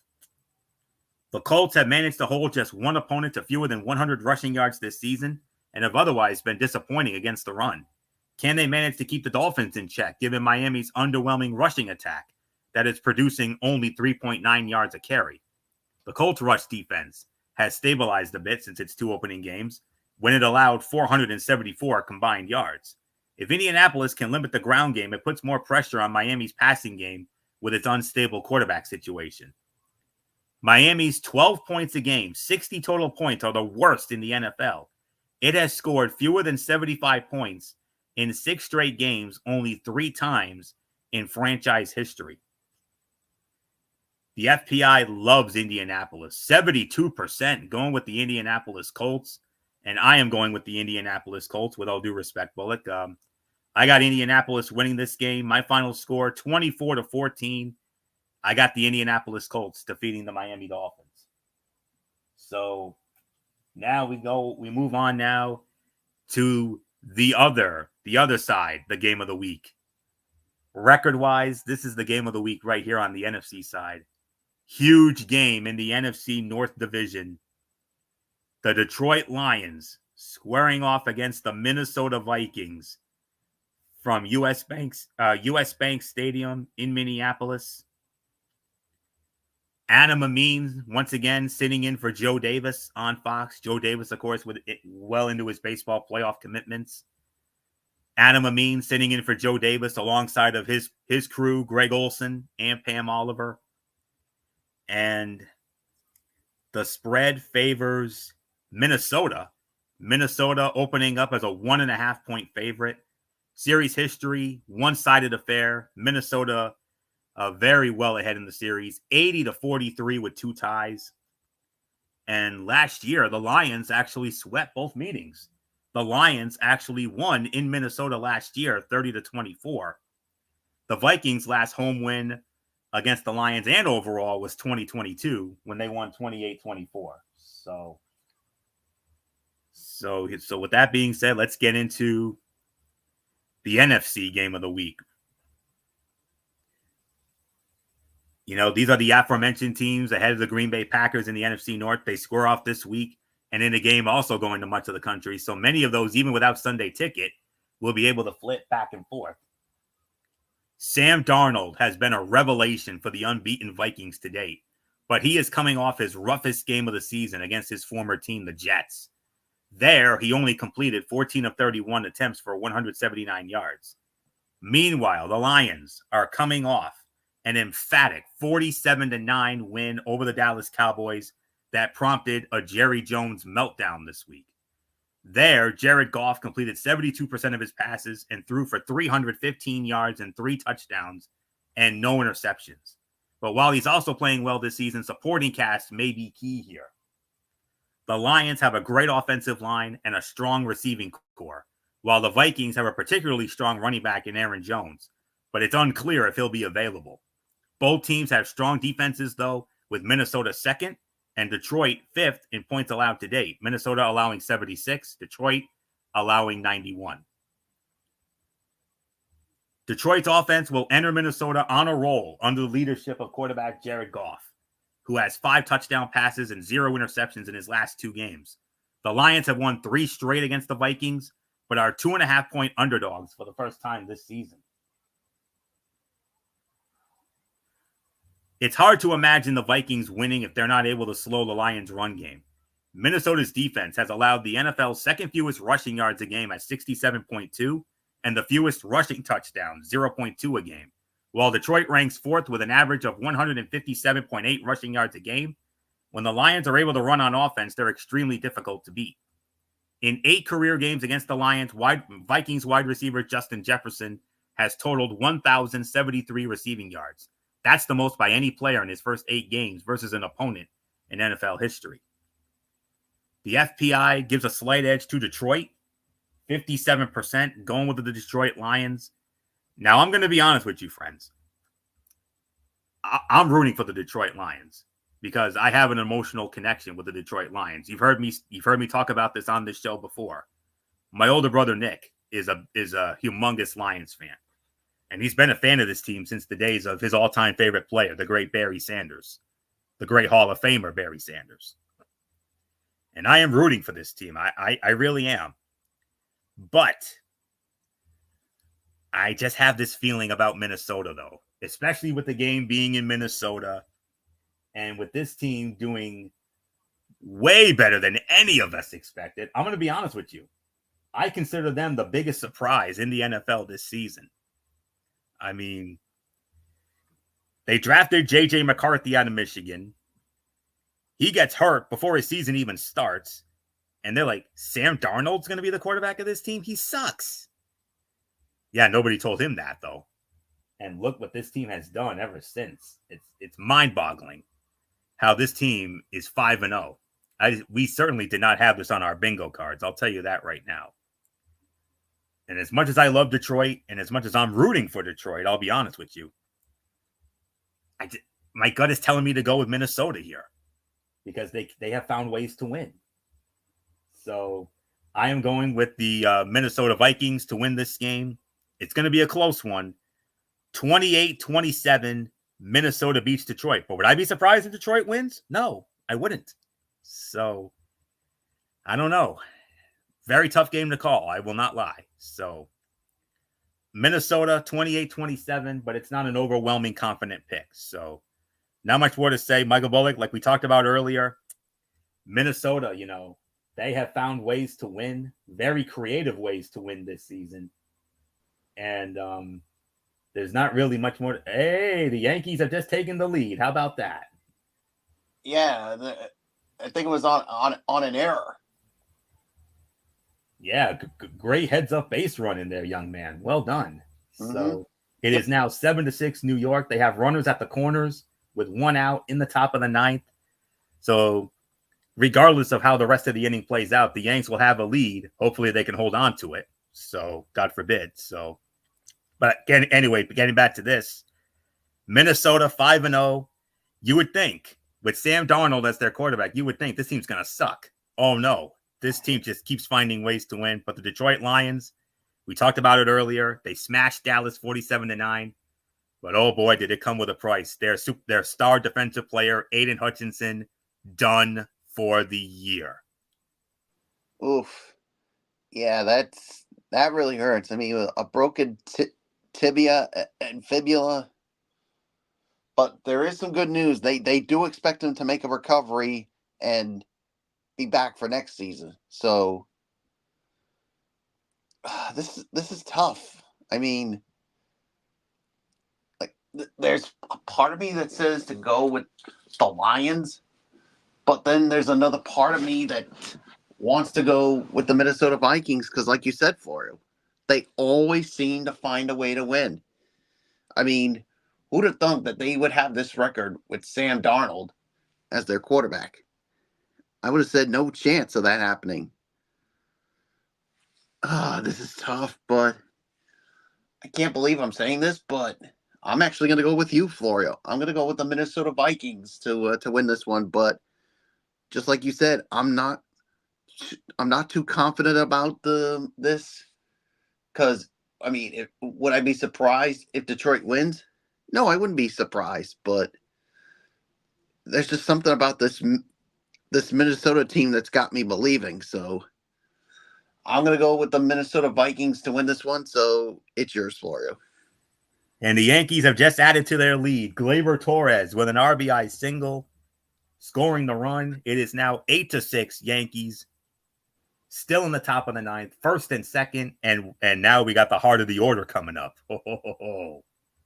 The Colts have managed to hold just one opponent to fewer than 100 rushing yards this season and have otherwise been disappointing against the run. Can they manage to keep the Dolphins in check, given Miami's underwhelming rushing attack that is producing only 3.9 yards a carry? The Colts' rush defense has stabilized a bit since its 2 opening games, when it allowed 474 combined yards. If Indianapolis can limit the ground game, it puts more pressure on Miami's passing game with its unstable quarterback situation. Miami's 12 points a game, 60 total points, are the worst in the NFL. It has scored fewer than 75 points in 6 straight games only 3 times in franchise history. The FPI loves Indianapolis, 72% going with the Indianapolis Colts, and I am going with the Indianapolis Colts with all due respect, Bullock. I got Indianapolis winning this game. My final score, 24-14. I got the Indianapolis Colts defeating the Miami Dolphins. So now we move on now to the other side, the game of the week. Record-wise, this is the game of the week right here on the NFC side. Huge game in the NFC North Division. The Detroit Lions squaring off against the Minnesota Vikings from US Bank Stadium in Minneapolis. Adam Amin once again sitting in for Joe Davis on Fox. Joe Davis, of course, with well into his baseball playoff commitments. Adam Amin sitting in for Joe Davis alongside of his crew, Greg Olson and Pam Oliver. And the spread favors Minnesota. Minnesota opening up as a 1.5-point favorite. Series history, one-sided affair. Minnesota very well ahead in the series, 80-43 with 2 ties. And last year, the Lions actually swept both meetings. The Lions actually won in Minnesota last year, 30-24. The Vikings' last home win against the Lions and overall was 2022 when they won 28-24. So with that being said, let's get into the NFC game of the week. You know, these are the aforementioned teams ahead of the Green Bay Packers in the NFC North. They square off this week and in a game also going to much of the country. So many of those, even without Sunday ticket, will be able to flip back and forth. Sam Darnold has been a revelation for the unbeaten Vikings to date, but he is coming off his roughest game of the season against his former team, the Jets. There, he only completed 14 of 31 attempts for 179 yards. Meanwhile, the Lions are coming off an emphatic 47-9 win over the Dallas Cowboys that prompted a Jerry Jones meltdown this week. There, Jared Goff completed 72% of his passes and threw for 315 yards and 3 touchdowns and no interceptions. But while he's also playing well this season, supporting cast may be key here. The Lions have a great offensive line and a strong receiving core, while the Vikings have a particularly strong running back in Aaron Jones, but it's unclear if he'll be available. Both teams have strong defenses, though, with Minnesota second and Detroit fifth in points allowed to date. Minnesota allowing 76, Detroit allowing 91. Detroit's offense will enter Minnesota on a roll under the leadership of quarterback Jared Goff, who has 5 touchdown passes and 0 interceptions in his last 2 games. The Lions have won 3 straight against the Vikings, but are 2.5-point underdogs for the first time this season. It's hard to imagine the Vikings winning if they're not able to slow the Lions' run game. Minnesota's defense has allowed the NFL's second fewest rushing yards a game at 67.2 and the fewest rushing touchdowns, 0.2 a game, while Detroit ranks 4th with an average of 157.8 rushing yards a game. When the Lions are able to run on offense, they're extremely difficult to beat. In 8 career games against the Lions, Vikings wide receiver Justin Jefferson has totaled 1,073 receiving yards. That's the most by any player in his first 8 games versus an opponent in NFL history. The FPI gives a slight edge to Detroit, 57% going with the Detroit Lions. Now, I'm going to be honest with you, friends. I'm rooting for the Detroit Lions because I have an emotional connection with the Detroit Lions. You've heard me talk about this on this show before. My older brother Nick is a humongous Lions fan. And he's been a fan of this team since the days of his all-time favorite player, the great Barry Sanders, the great Hall of Famer Barry Sanders. And I am rooting for this team. I really am. But I just have this feeling about Minnesota, though, especially with the game being in Minnesota and with this team doing way better than any of us expected. I'm going to be honest with you. I consider them the biggest surprise in the NFL this season. I mean, they drafted J.J. McCarthy out of Michigan. He gets hurt before his season even starts. And they're like, Sam Darnold's going to be the quarterback of this team? He sucks. Yeah, nobody told him that, though. And look what this team has done ever since. It's mind-boggling how this team is 5-0. We certainly did not have this on our bingo cards. I'll tell you that right now. And as much as I love Detroit and as much as I'm rooting for Detroit, I'll be honest with you. My gut is telling me to go with Minnesota here because they have found ways to win. So I am going with the Minnesota Vikings to win this game. It's going to be a close one. 28-27, Minnesota beats Detroit. But would I be surprised if Detroit wins? No, I wouldn't. So I don't know. Very tough game to call. I will not lie. So Minnesota 28-27, but it's not an overwhelming confident pick. So not much more to say. Michael Bullock, like we talked about earlier, Minnesota, they have found ways to win, very creative ways to win this season. And there's not really much more. Hey, the Yankees have just taken the lead. How about that? Yeah, I think it was on an error. Yeah, great heads-up base run in there, young man. Well done. Mm-hmm. So it is now 7-6 New York. They have runners at the corners with 1 out in the top of the 9th. So regardless of how the rest of the inning plays out, the Yanks will have a lead. Hopefully they can hold on to it. So God forbid. So, but anyway, getting back to this, Minnesota 5-0. You would think with Sam Darnold as their quarterback, you would think this team's going to suck. Oh no. This team just keeps finding ways to win. But the Detroit Lions, we talked about it earlier. They smashed Dallas 47-9. But oh boy, did it come with a price. Their star defensive player, Aiden Hutchinson, done for the year. Oof. Yeah, that really hurts. I mean, a broken tibia and fibula. But there is some good news. They do expect him to make a recovery and be back for next season. So this is tough. I mean, like there's a part of me that says to go with the Lions, but then there's another part of me that wants to go with the Minnesota Vikings because, like you said, Florio, they always seem to find a way to win. I mean, who'd have thunk that they would have this record with Sam Darnold as their quarterback? I would have said no chance of that happening. This is tough, but I can't believe I'm saying this, but I'm actually going to go with you, Florio. I'm going to go with the Minnesota Vikings to win this one. But just like you said, I'm not too confident about this because I mean, would I be surprised if Detroit wins? No, I wouldn't be surprised. But there's just something about this Minnesota team that's got me believing. So I'm going to go with the Minnesota Vikings to win this one. So it's yours, Florio. And the Yankees have just added to their lead. Gleyber Torres with an RBI single, scoring the run. It is now 8-6 Yankees. Still in the top of the ninth, first and second, and now we got the heart of the order coming up.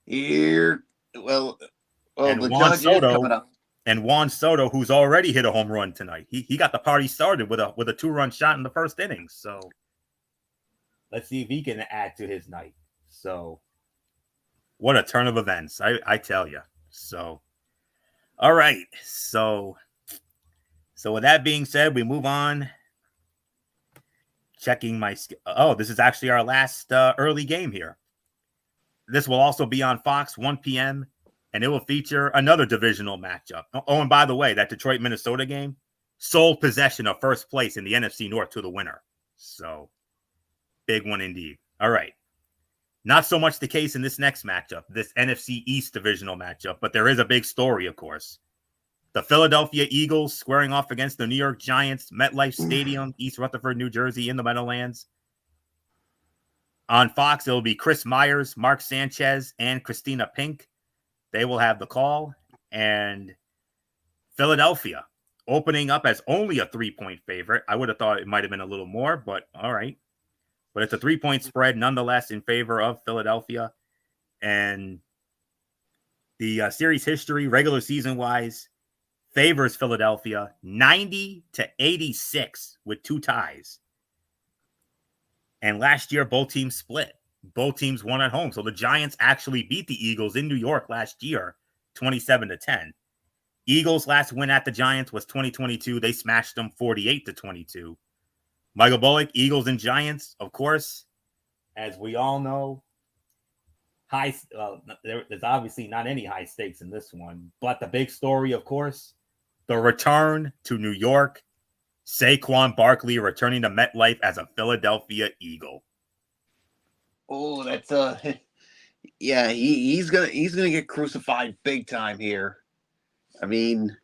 Here, well, and the Juan judge Soto, is coming up. And Juan Soto, who's already hit a home run tonight. He got the party started with a 2-run shot in the first inning. So let's see if he can add to his night. So what a turn of events, I tell you. So all right. So with that being said, we move on. Checking my this is actually our last early game here. This will also be on Fox, 1 p.m., and it will feature another divisional matchup. Oh, and by the way, that Detroit-Minnesota game, sole possession of first place in the NFC North to the winner. So, big one indeed. All right. Not so much the case in this next matchup, this NFC East divisional matchup, but there is a big story, of course. The Philadelphia Eagles squaring off against the New York Giants, MetLife Stadium, East Rutherford, New Jersey, in the Meadowlands. On Fox, it will be Chris Myers, Mark Sanchez, and Christina Pink. They will have the call. And Philadelphia opening up as only a 3-point favorite. I would have thought it might have been a little more, but all right. But it's a 3-point spread nonetheless in favor of Philadelphia. And the series history, regular season-wise, favors Philadelphia 90-86 with 2 ties. And last year, both teams split. Both teams won at home. So the Giants actually beat the Eagles in New York last year, 27-10. Eagles' last win at the Giants was 2022. They smashed them 48-22. Michael Bullock, Eagles and Giants, of course, as we all know, there's obviously not any high stakes in this one. But the big story, of course, the return to New York. Saquon Barkley returning to MetLife as a Philadelphia Eagle. Oh, that's yeah, he's gonna get crucified big time here. I mean,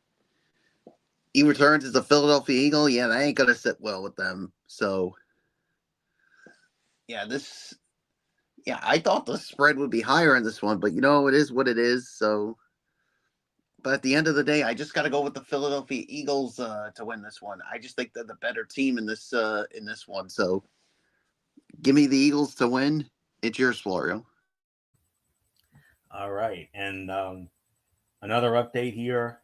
he returns as a Philadelphia Eagle. Yeah, that ain't gonna sit well with them. So, yeah, I thought the spread would be higher in this one, but it is what it is. So, but at the end of the day, I just got to go with the Philadelphia Eagles to win this one. I just think they're the better team in this one. So, give me the Eagles to win. It's yours, Florio. All right, and another update here.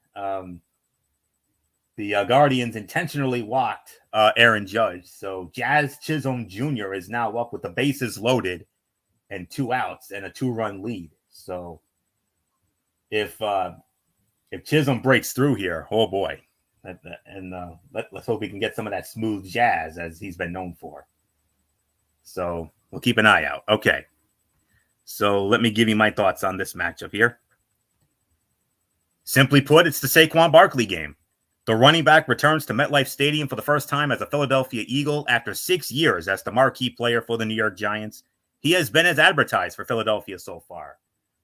The Guardians intentionally walked Aaron Judge, so Jazz Chisholm Jr. is now up with the bases loaded and 2 outs and a 2-run lead. So if Chisholm breaks through here, oh boy, let's hope he can get some of that smooth jazz as he's been known for. So we'll keep an eye out. Okay, so let me give you my thoughts on this matchup here. Simply put, it's the Saquon Barkley game. The running back returns to MetLife Stadium for the first time as a Philadelphia Eagle after 6 years as the marquee player for the New York Giants. He has been as advertised for Philadelphia so far,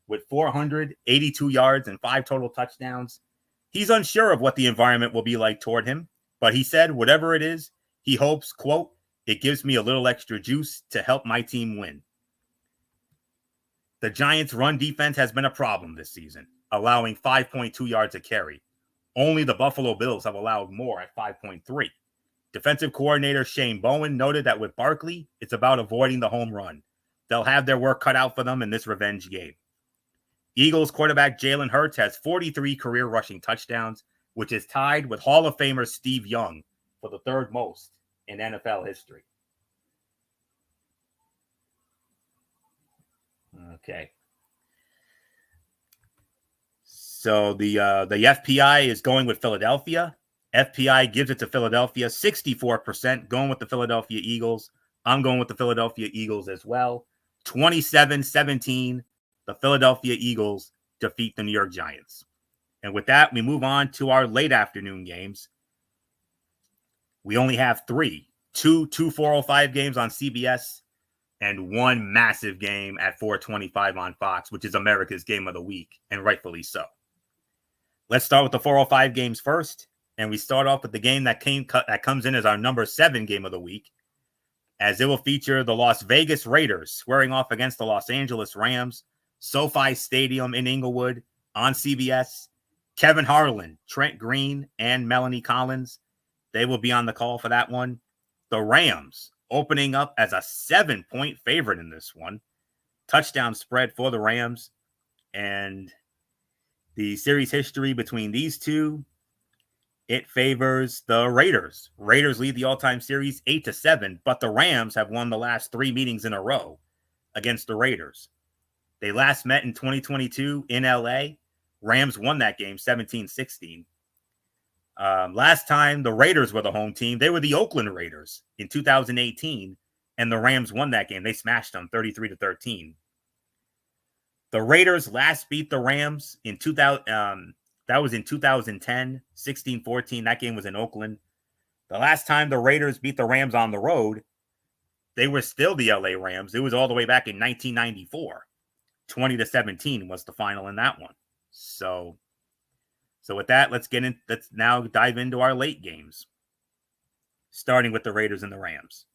with 482 yards and 5 total touchdowns. He's unsure of what the environment will be like toward him, but he said whatever it is, he hopes, quote, it gives me a little extra juice to help my team win. The Giants' run defense has been a problem this season, allowing 5.2 yards a carry. Only the Buffalo Bills have allowed more at 5.3. Defensive coordinator Shane Bowen noted that with Barkley, it's about avoiding the home run. They'll have their work cut out for them in this revenge game. Eagles quarterback Jalen Hurts has 43 career rushing touchdowns, which is tied with Hall of Famer Steve Young for the 3rd most. in NFL history. Okay. So the FPI is going with Philadelphia. FPI gives it to Philadelphia, 64% going with the Philadelphia Eagles. I'm going with the Philadelphia Eagles as well. 27-17, the Philadelphia Eagles defeat the New York Giants. And with that, we move on to our late afternoon games. We only have two 405 games on CBS and one massive game at 425 on Fox, which is America's game of the week, and rightfully so. Let's start with the 405 games first, and we start off with the game that comes in as our number 7 game of the week, as it will feature the Las Vegas Raiders squaring off against the Los Angeles Rams, SoFi Stadium in Inglewood on CBS. Kevin Harlan, Trent Green, and Melanie Collins, they will be on the call for that one. The Rams opening up as a 7-point favorite in this one. Touchdown spread for the Rams. And the series history between these two, it favors the Raiders. Raiders lead the all-time series 8-7, but the Rams have won the last 3 meetings in a row against the Raiders. They last met in 2022 in LA. Rams won that game 17-16. Last time the Raiders were the home team, they were the Oakland Raiders in 2018, and the Rams won that game. They smashed them 33-13. The Raiders last beat the Rams in 2000. That was in 2010, 16-14. That game was in Oakland. The last time the Raiders beat the Rams on the road, they were still the LA Rams. It was all the way back in 1994. 20-17 was the final in that one. So with that, let's now dive into our late games, starting with the Raiders and the Rams.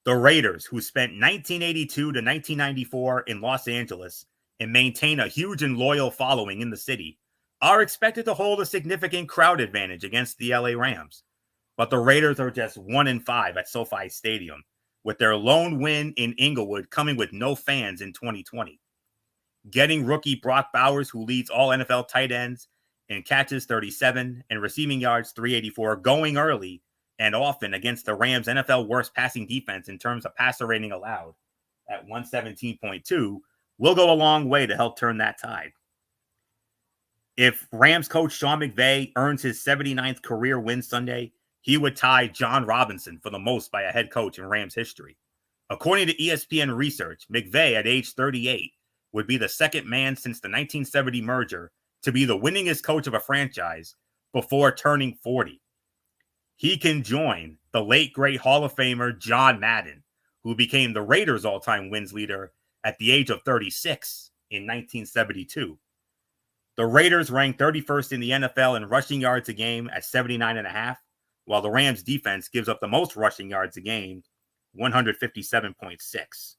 The Raiders, who spent 1982 to 1994 in Los Angeles and maintain a huge and loyal following in the city, are expected to hold a significant crowd advantage against the LA Rams. But the Raiders are just 1-5 at SoFi Stadium, with their lone win in Inglewood coming with no fans in 2020. Getting rookie Brock Bowers, who leads all NFL tight ends in catches 37 and receiving yards 384, going early and often against the Rams' NFL worst passing defense in terms of passer rating allowed at 117.2, will go a long way to help turn that tide. If Rams coach Sean McVay earns his 79th career win Sunday, he would tie John Robinson for the most by a head coach in Rams history. According to ESPN research, McVay at age 38 would be the second man since the 1970 merger to be the winningest coach of a franchise before turning 40. He can join the late great Hall of Famer John Madden, who became the Raiders' all-time wins leader at the age of 36 in 1972. The Raiders ranked 31st in the NFL in rushing yards a game at 79.5, while the Rams' defense gives up the most rushing yards a game, 157.6.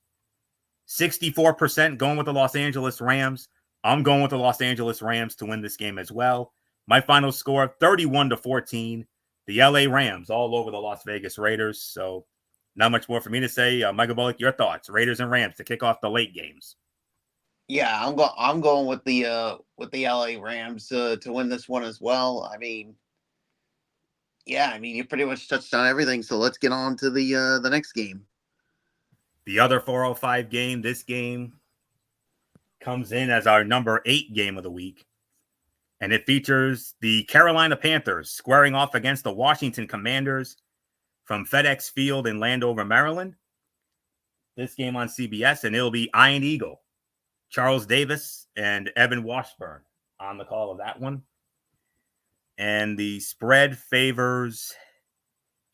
64% going with the Los Angeles Rams. I'm going with the Los Angeles Rams to win this game as well. My final score, 31-14. The LA Rams all over the Las Vegas Raiders. So not much more for me to say. Michael Bullock, your thoughts? Raiders and Rams to kick off the late games. Yeah, I'm going with the LA Rams to win this one as well. I mean, you pretty much touched on everything. So let's get on to the next game. The other 405 game, this game comes in as our number 8 game of the week. And it features the Carolina Panthers squaring off against the Washington Commanders from FedEx Field in Landover, Maryland. This game on CBS, and it'll be Iron Eagle, Charles Davis, and Evan Washburn on the call of that one. And the spread favors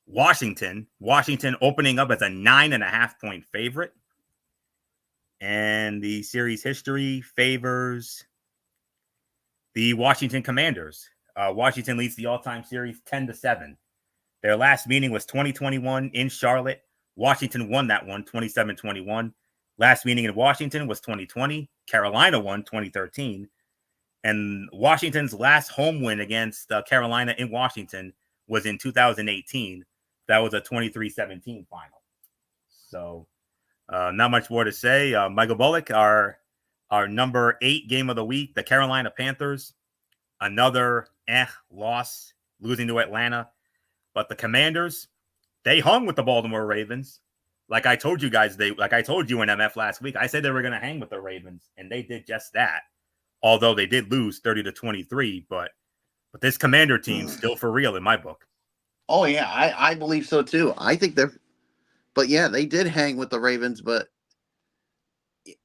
Washington. Washington opening up as a 9.5-point favorite. And the series history favors the Washington Commanders. Washington leads the all-time series 10-7. Their last meeting was 2021 in Charlotte. Washington won that one 27-21. Last meeting in Washington was 2020. Carolina won 2013. And Washington's last home win against Carolina in Washington was in 2018. That was a 23-17 final. So not much more to say. Michael Bullock, our number 8 game of the week, the Carolina Panthers, another loss, losing to Atlanta. But the Commanders, They hung with the Baltimore Ravens. Like I told you guys, I told you in MF last week, I said they were going to hang with the Ravens, and they did just that. Although they did lose 30-23, but this Commander team's still for real in my book. Oh yeah, I believe so too. I think but yeah, they did hang with the Ravens, but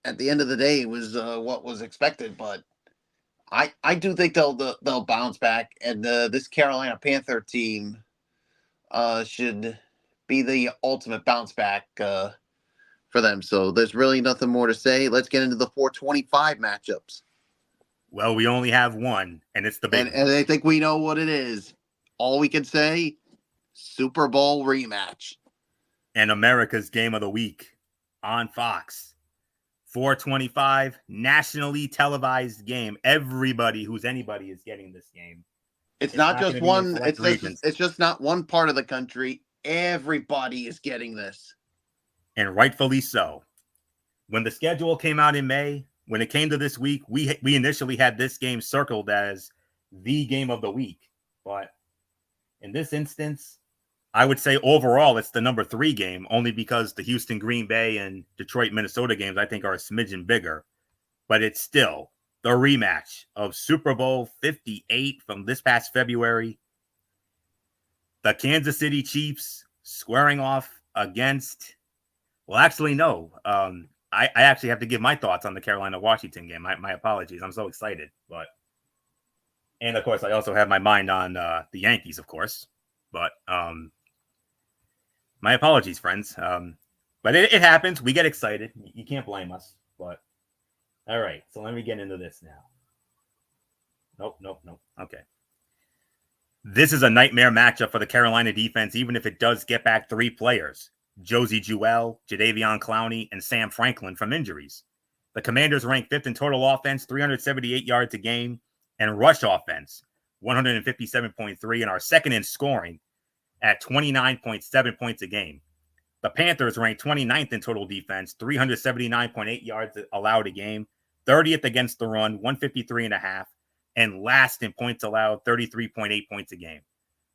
at the end of the day, it was what was expected. But I do think they'll bounce back, and this Carolina Panther team should be the ultimate bounce back for them. So there's really nothing more to say. Let's get into the 425 matchups. Well, we only have one, and it's the big one. And I think we know what it is. All we can say, Super Bowl rematch. And America's Game of the Week on Fox. 425, nationally televised game. Everybody who's anybody is getting this game. It's not just one. It's just not one part of the country. Everybody is getting this. And rightfully so. When the schedule came out in May, when it came to this week, we initially had this game circled as the game of the week. But in this instance, I would say overall it's the number 3 game, only because the Houston, Green Bay, and Detroit, Minnesota games I think are a smidgen bigger. But it's still the rematch of Super Bowl 58 from this past February. The Kansas City Chiefs squaring off against, well, actually, no. I actually have to give my thoughts on the Carolina-Washington game. My apologies. I'm so excited. And, of course, I also have my mind on the Yankees, of course. But my apologies, friends. But it happens. We get excited. You can't blame us. But, all right. So let me get into this now. Nope. Okay. This is a nightmare matchup for the Carolina defense, even if it does get back 3 players. Josie Jewell, Jadeveon Clowney, and Sam Franklin from injuries. The Commanders rank 5th in total offense, 378 yards a game, and rush offense, 157.3, and are 2nd in scoring at 29.7 points a game. The Panthers rank 29th in total defense, 379.8 yards allowed a game, 30th against the run, 153.5, and last in points allowed, 33.8 points a game.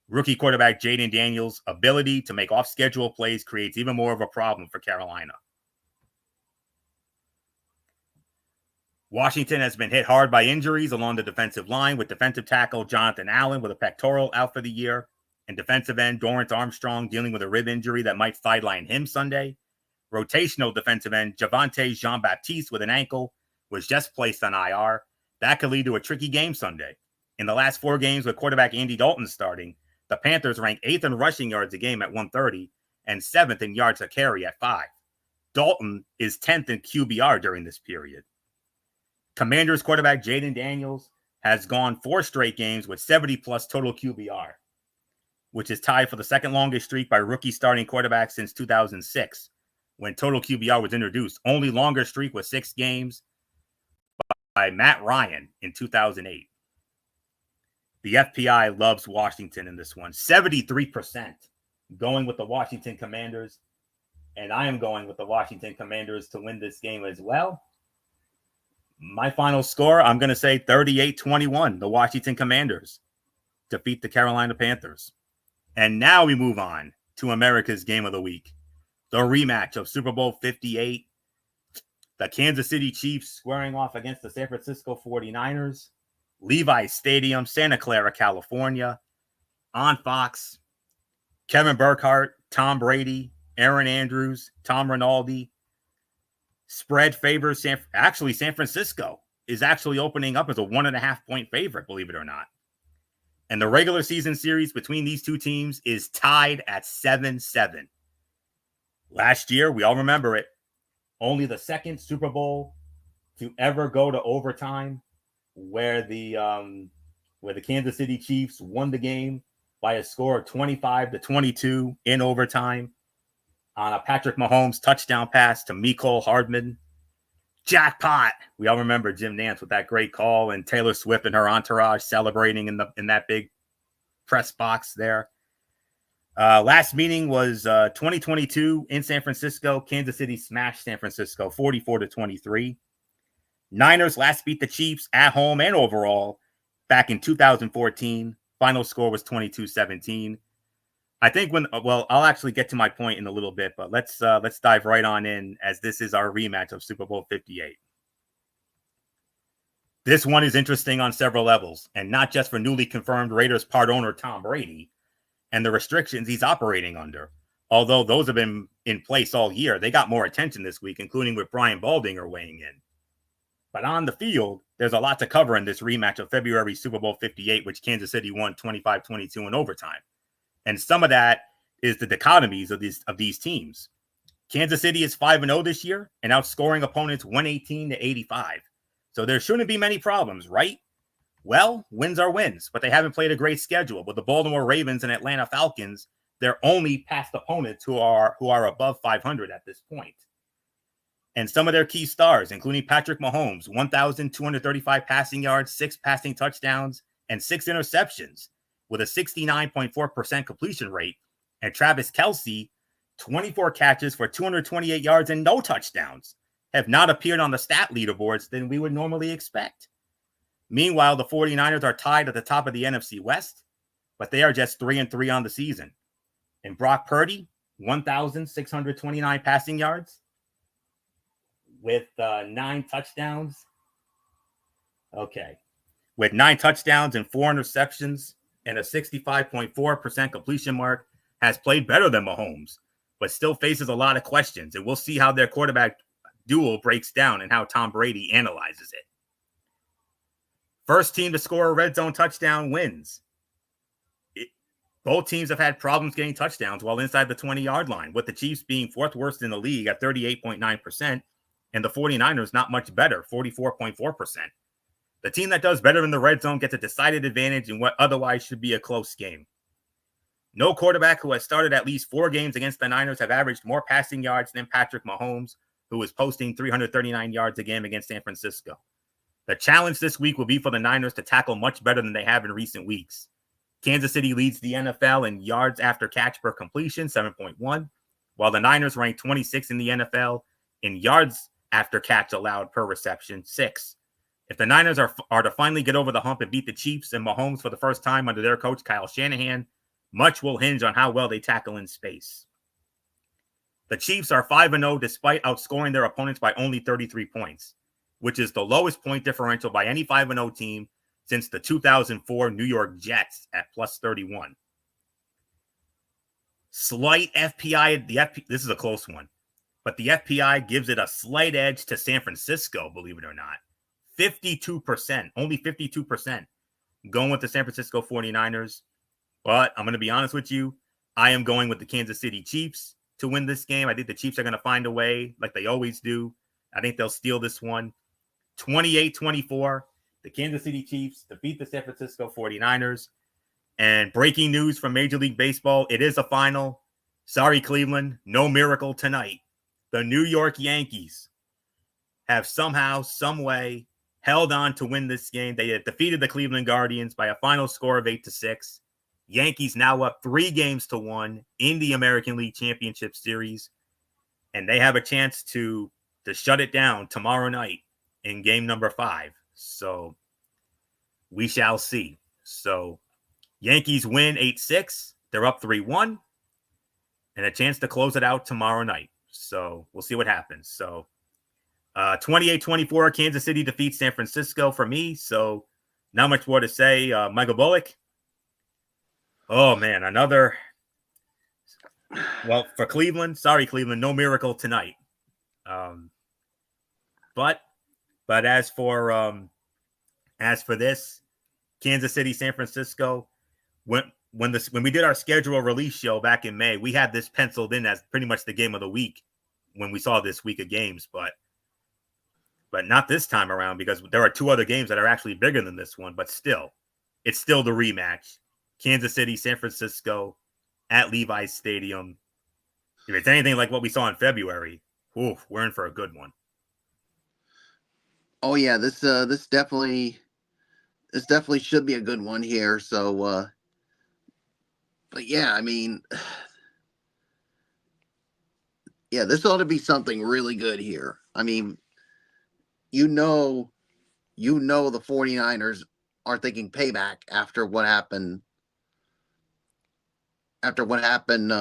Rookie quarterback Jaden Daniels' ability to make off-schedule plays creates even more of a problem for Carolina. Washington has been hit hard by injuries along the defensive line, with defensive tackle Jonathan Allen with a pectoral out for the year, and defensive end Dorrance Armstrong dealing with a rib injury that might sideline him Sunday. Rotational defensive end Javonte Jean-Baptiste with an ankle was just placed on IR. That could lead to a tricky game Sunday. In the last 4 games with quarterback Andy Dalton starting, the Panthers rank 8th in rushing yards a game at 130 and 7th in yards a carry at 5. Dalton is 10th in QBR during this period. Commanders quarterback Jaden Daniels has gone 4 straight games with 70-plus total QBR, which is tied for the second longest streak by rookie starting quarterback since 2006, when total QBR was introduced. Only longer streak was 6 games by Matt Ryan in 2008. The FPI loves Washington in this one. 73% going with the Washington Commanders. And I am going with the Washington Commanders to win this game as well. My final score, I'm going to say 38-21. The Washington Commanders defeat the Carolina Panthers. And now we move on to America's Game of the Week. The rematch of Super Bowl 58. The Kansas City Chiefs squaring off against the San Francisco 49ers. Levi's Stadium, Santa Clara, California. On Fox, Kevin Burkhardt, Tom Brady, Aaron Andrews, Tom Rinaldi. Spread favors San Francisco is actually opening up as a 1.5-point favorite, believe it or not. And the regular season series between these two teams is tied at 7-7. Last year, we all remember it, only the second Super Bowl to ever go to overtime, where the Kansas City Chiefs won the game by a score of 25-22 in overtime on a Patrick Mahomes touchdown pass to Mecole Hardman. Jackpot! We all remember Jim Nantz with that great call, and Taylor Swift and her entourage celebrating in that big press box there. Last meeting was 2022 in San Francisco. Kansas City smashed San Francisco 44-23. Niners last beat the Chiefs at home and overall back in 2014. Final score was 22-17. I think I'll actually get to my point in a little bit, but let's dive right on in, as this is our rematch of Super Bowl 58. This one is interesting on several levels, and not just for newly confirmed Raiders part owner Tom Brady and the restrictions he's operating under. Although those have been in place all year, they got more attention this week, including with Brian Baldinger weighing in. But on the field, there's a lot to cover in this rematch of February Super Bowl 58, which Kansas City won 25-22 in overtime. And some of that is the dichotomies of these teams. Kansas City is 5-0 this year and outscoring opponents 118-85. So there shouldn't be many problems, right? Well, wins are wins, but they haven't played a great schedule. With the Baltimore Ravens and Atlanta Falcons, they're only past opponents who are above 500 at this point. And some of their key stars, including Patrick Mahomes, 1,235 passing yards, 6 passing touchdowns, and 6 interceptions, with a 69.4% completion rate, and Travis Kelce, 24 catches for 228 yards and no touchdowns, have not appeared on the stat leaderboards than we would normally expect. Meanwhile, the 49ers are tied at the top of the NFC West, but they are just 3-3 on the season. And Brock Purdy, 1,629 passing yards with 9 touchdowns. Okay. With 9 touchdowns and 4 interceptions and a 65.4% completion mark, has played better than Mahomes, but still faces a lot of questions. And we'll see how their quarterback duel breaks down and how Tom Brady analyzes it. First team to score a red zone touchdown wins. Both teams have had problems getting touchdowns while inside the 20-yard line, with the Chiefs being 4th worst in the league at 38.9%, and the 49ers not much better, 44.4%. The team that does better in the red zone gets a decided advantage in what otherwise should be a close game. No quarterback who has started at least 4 games against the Niners have averaged more passing yards than Patrick Mahomes, who is posting 339 yards a game against San Francisco. The challenge this week will be for the Niners to tackle much better than they have in recent weeks. Kansas City leads the NFL in yards after catch per completion, 7.1, while the Niners rank 26 in the NFL in yards after catch allowed per reception, 6. If the Niners are to finally get over the hump and beat the Chiefs and Mahomes for the first time under their coach Kyle Shanahan, much will hinge on how well they tackle in space. The Chiefs are 5-0 despite outscoring their opponents by only 33 points, which is the lowest point differential by any 5-0 team since the 2004 New York Jets at plus 31. Slight FPI, this is a close one, but the FPI gives it a slight edge to San Francisco, believe it or not. 52%, only 52% going with the San Francisco 49ers. But I'm going to be honest with you. I am going with the Kansas City Chiefs to win this game. I think the Chiefs are going to find a way like they always do. I think they'll steal this one. 28-24. The Kansas City Chiefs defeat the San Francisco 49ers. And breaking news from Major League Baseball, it is a final. Sorry, Cleveland. No miracle tonight. The New York Yankees have somehow, some way held on to win this game. They had defeated the Cleveland Guardians by a final score of 8-6. Yankees now up 3-1 in the American League Championship Series. And they have a chance to shut it down tomorrow night in game number 5. So we shall see. So Yankees win 8-6. They're up 3-1. And a chance to close it out tomorrow night. So we'll see what happens. So 28-24, Kansas City defeats San Francisco for me. So not much more to say. Michael Bullock. Oh, man, another. Well, for Cleveland, sorry, Cleveland, no miracle tonight. But as for this, Kansas City, San Francisco, when we did our schedule release show back in May, we had this penciled in as pretty much the game of the week when we saw this week of games, but not this time around because there are 2 other games that are actually bigger than this one, but still, it's still the rematch. Kansas City, San Francisco at Levi's Stadium. If it's anything like what we saw in February, we're in for a good one. Oh yeah, this definitely should be a good one here. So, but yeah, I mean, yeah, this ought to be something really good here. I mean, you know the 49ers are thinking payback after what happened after what happened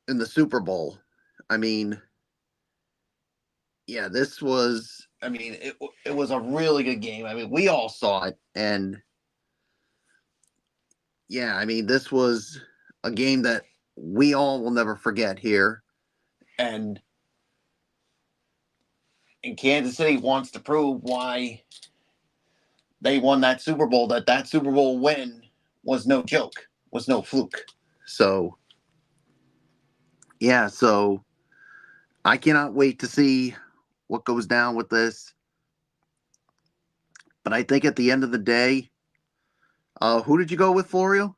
in the Super Bowl. I mean, yeah, this was. I mean, it was a really good game. I mean, we all saw it, and yeah, I mean, this was a game that we all will never forget here, and Kansas City wants to prove why they won that Super Bowl. That Super Bowl win was no joke, was no fluke. So yeah, so I cannot wait to see what goes down with this. But I think at the end of the day, who did you go with, Florio?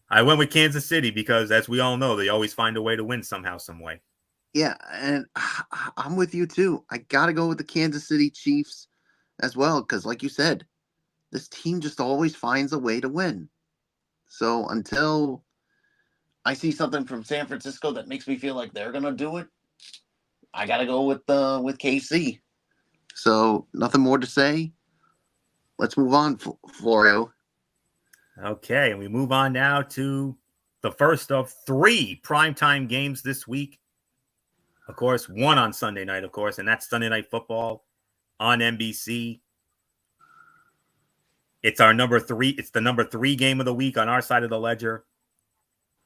I went with Kansas City because, as we all know, they always find a way to win somehow, some way. Yeah, and I'm with you too. I got to go with the Kansas City Chiefs as well because, like you said, this team just always finds a way to win. So until I see something from San Francisco that makes me feel like they're gonna do it, I got to go with KC. So nothing more to say. Let's move on, Florio. Okay, and we move on now to the first of 3 primetime games this week. Of course, one on Sunday night, of course, and that's Sunday Night Football on NBC. It's our number 3. It's the number 3 game of the week on our side of the ledger.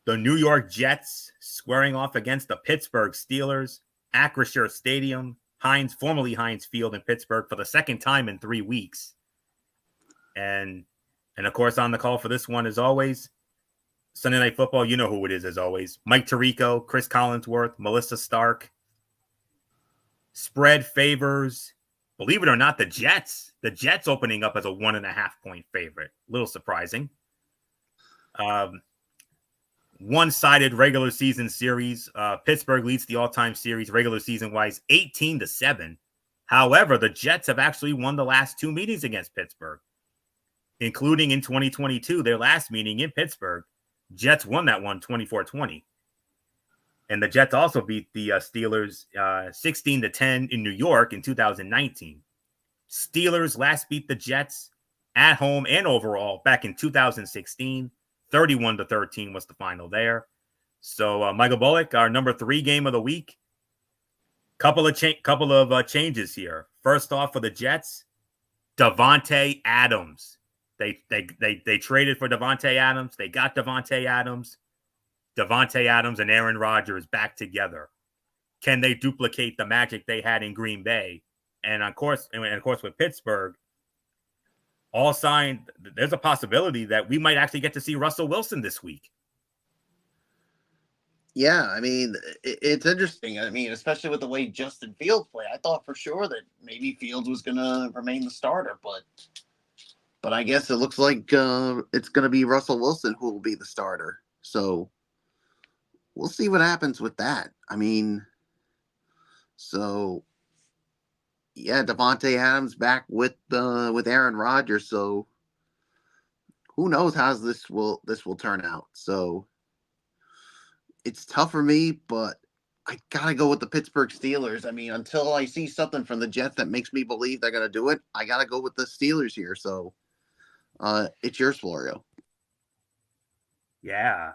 The New York Jets squaring off against the Pittsburgh Steelers, Acrisure Stadium, formerly Heinz Field in Pittsburgh, for the second time in 3 weeks. And of course, on the call for this one, as always, Sunday Night Football, you know who it is, as always. Mike Tirico, Chris Collinsworth, Melissa Stark. Spread favors, believe it or not, the Jets. The Jets opening up as a 1.5-point favorite. A little surprising. One-sided regular season series. Pittsburgh leads the all-time series regular season-wise 18-7. However, the Jets have actually won the last 2 meetings against Pittsburgh, including in 2022, their last meeting in Pittsburgh. Jets won that one 24-20. And the Jets also beat the Steelers 16-10 in New York in 2019. Steelers last beat the Jets at home and overall back in 2016. 31-13 was the final there. So, Michael Bullock, our number 3 game of the week. Couple of changes here. First off, for the Jets, Davante Adams. They traded for Davante Adams. They got Davante Adams. Davante Adams and Aaron Rodgers back together. Can they duplicate the magic they had in Green Bay? And of course with Pittsburgh, all signed, there's a possibility that we might actually get to see Russell Wilson this week. Yeah, I mean, it's interesting. I mean, especially with the way Justin Fields played. I thought for sure that maybe Fields was going to remain the starter, but I guess it looks like it's going to be Russell Wilson who will be the starter. So we'll see what happens with that. I mean, so yeah, Davante Adams back with Aaron Rodgers. So who knows how this will turn out. So it's tough for me, but I gotta go with the Pittsburgh Steelers. I mean, until I see something from the Jets that makes me believe they're gonna do it, I gotta go with the Steelers here. So it's yours, Florio. Yeah.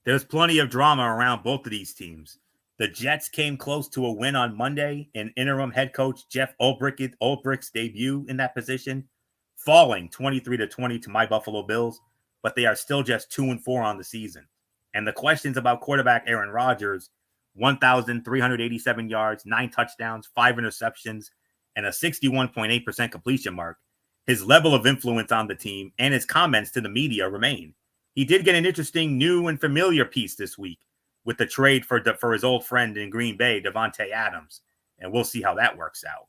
There's plenty of drama around both of these teams. The Jets came close to a win on Monday in interim head coach Jeff Ulbricht's debut in that position, falling 23-20 to my Buffalo Bills, but they are still just 2-4 on the season. And the questions about quarterback Aaron Rodgers, 1,387 yards, 9 touchdowns, 5 interceptions, and a 61.8% completion mark, his level of influence on the team and his comments to the media remain. He did get an interesting new and familiar piece this week with the trade for his old friend in Green Bay, Davante Adams, and we'll see how that works out.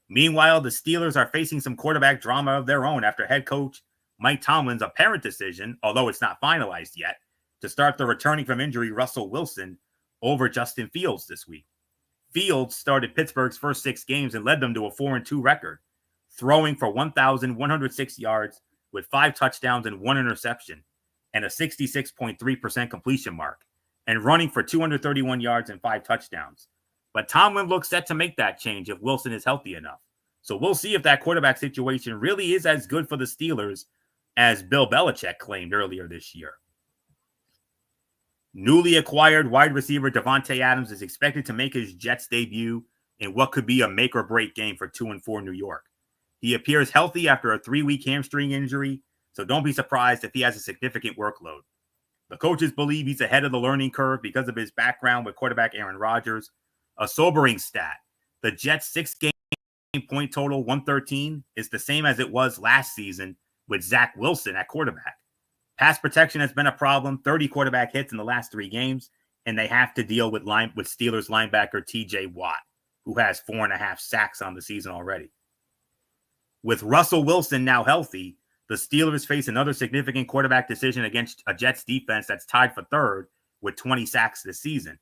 Meanwhile, the Steelers are facing some quarterback drama of their own after head coach Mike Tomlin's apparent decision, although it's not finalized yet, to start the returning from injury Russell Wilson over Justin Fields this week. Fields started Pittsburgh's first 6 games and led them to a 4-2 record, throwing for 1,106 yards with 5 touchdowns and 1 interception and a 66.3% completion mark, and running for 231 yards and 5 touchdowns. But Tomlin looks set to make that change if Wilson is healthy enough. So we'll see if that quarterback situation really is as good for the Steelers as Bill Belichick claimed earlier this year. Newly acquired wide receiver Devontae Adams is expected to make his Jets debut in what could be a make-or-break game for 2-4 New York. He appears healthy after a 3-week hamstring injury, so don't be surprised if he has a significant workload. The coaches believe he's ahead of the learning curve because of his background with quarterback Aaron Rodgers. A sobering stat, the Jets' 6-game point total, 113, is the same as it was last season with Zach Wilson at quarterback. Pass protection has been a problem, 30 quarterback hits in the last 3 games, and they have to deal with Steelers linebacker TJ Watt, who has 4.5 sacks on the season already. With Russell Wilson now healthy, the Steelers face another significant quarterback decision against a Jets defense that's tied for third with 20 sacks this season.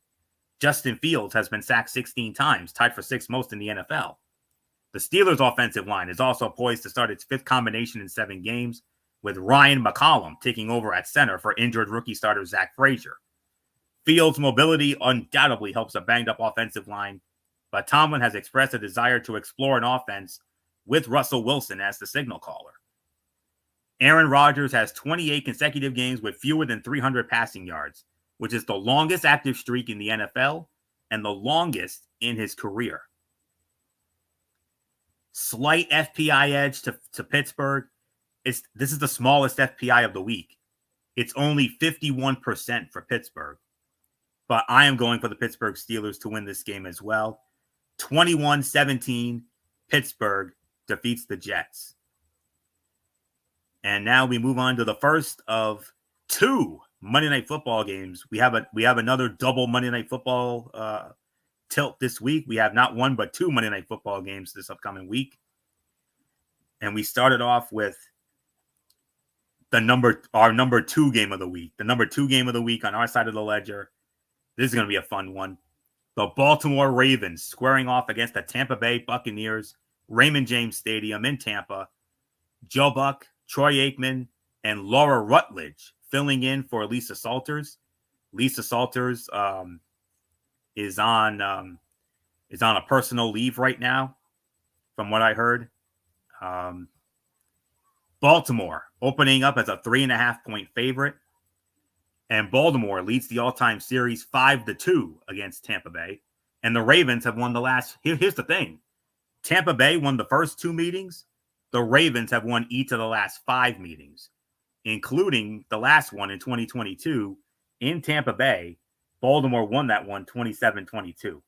Justin Fields has been sacked 16 times, tied for 6th most in the NFL. The Steelers' offensive line is also poised to start its 5th combination in 7 games, with Ryan McCollum taking over at center for injured rookie starter Zach Frazier. Fields' mobility undoubtedly helps a banged-up offensive line, but Tomlin has expressed a desire to explore an offense with Russell Wilson as the signal caller. Aaron Rodgers has 28 consecutive games with fewer than 300 passing yards, which is the longest active streak in the NFL and the longest in his career. Slight FPI edge to Pittsburgh. This is the smallest FPI of the week. It's only 51% for Pittsburgh. But I am going for the Pittsburgh Steelers to win this game as well. 21-17, Pittsburgh defeats the Jets. And now we move on to the first of 2 Monday Night Football games. We have another double Monday Night Football tilt this week. We have not 1 but 2 Monday Night Football games this upcoming week. And we started off with our number 2 game of the week. The number 2 game of the week on our side of the ledger. This is going to be a fun one. The Baltimore Ravens squaring off against the Tampa Bay Buccaneers, Raymond James Stadium in Tampa. Joe Buck, Troy Aikman, and Laura Rutledge filling in for Lisa Salters. Lisa Salters is on a personal leave right now, from what I heard. Baltimore opening up as a 3.5-point favorite. And Baltimore leads the all-time series 5-2 against Tampa Bay. And the Ravens have won the last. Here's the thing. Tampa Bay won the first 2 meetings. The Ravens have won each of the last 5 meetings, including the last one in 2022 in Tampa Bay. Baltimore won that one 27-22.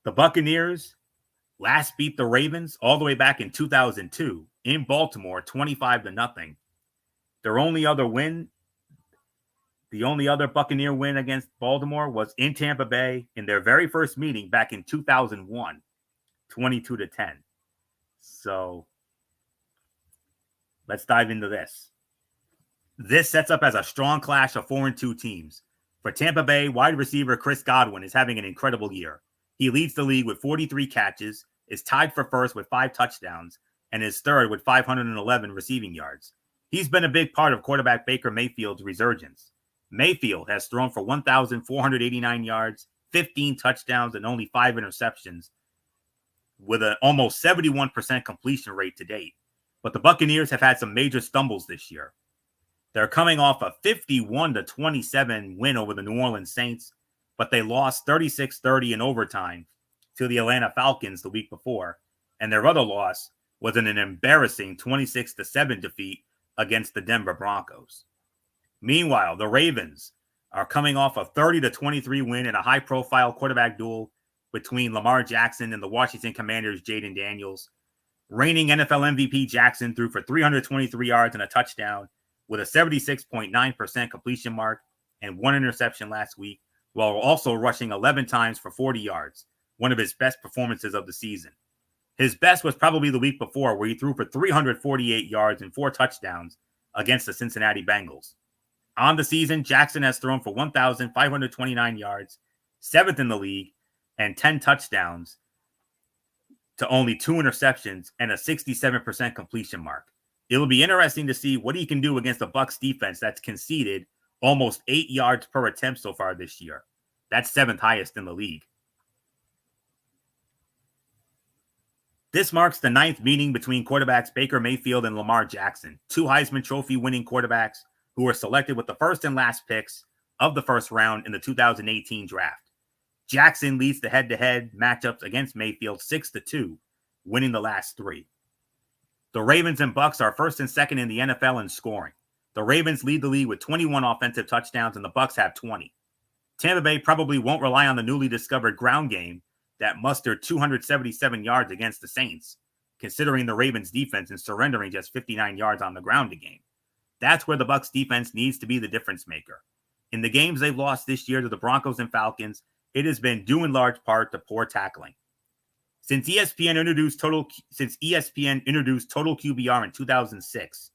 The Buccaneers last beat the Ravens all the way back in 2002 in Baltimore, 25-0. Their only other win, the only other Buccaneer win against Baltimore was in Tampa Bay in their very first meeting back in 2001, 22-10. So let's dive into this. This sets up as a strong clash of 4-2 teams. For Tampa Bay, wide receiver Chris Godwin is having an incredible year. He leads the league with 43 catches, is tied for first with 5 touchdowns, and is third with 511 receiving yards. He's been a big part of quarterback Baker Mayfield's resurgence. Mayfield has thrown for 1,489 yards, 15 touchdowns, and only 5 interceptions, with an almost 71% completion rate to date. But the Buccaneers have had some major stumbles this year. They're coming off a 51-27 win over the New Orleans Saints, but they lost 36-30 in overtime to the Atlanta Falcons the week before, and their other loss was in an embarrassing 26-7 defeat against the Denver Broncos. Meanwhile, the Ravens are coming off a 30-23 win in a high-profile quarterback duel between Lamar Jackson and the Washington Commanders' Jaden Daniels. Reigning NFL MVP Jackson threw for 323 yards and a touchdown with a 76.9% completion mark and 1 interception last week, while also rushing 11 times for 40 yards, one of his best performances of the season. His best was probably the week before, where he threw for 348 yards and 4 touchdowns against the Cincinnati Bengals. On the season, Jackson has thrown for 1,529 yards, 7th in the league, and 10 touchdowns to only 2 interceptions and a 67% completion mark. It'll be interesting to see what he can do against the Bucs defense that's conceded almost 8 yards per attempt so far this year. That's 7th highest in the league. This marks the 9th meeting between quarterbacks Baker Mayfield and Lamar Jackson, two Heisman Trophy winning quarterbacks who were selected with the first and last picks of the first round in the 2018 draft. Jackson leads the head-to-head matchups against Mayfield 6-2, winning the last 3. The Ravens and Bucs are first and second in the NFL in scoring. The Ravens lead the league with 21 offensive touchdowns, and the Bucs have 20. Tampa Bay probably won't rely on the newly discovered ground game that mustered 277 yards against the Saints, considering the Ravens' defense and surrendering just 59 yards on the ground a game. That's where the Bucs defense needs to be the difference maker. In the games they've lost this year to the Broncos and Falcons, it has been due in large part to poor tackling. Since ESPN introduced total QBR in 2006,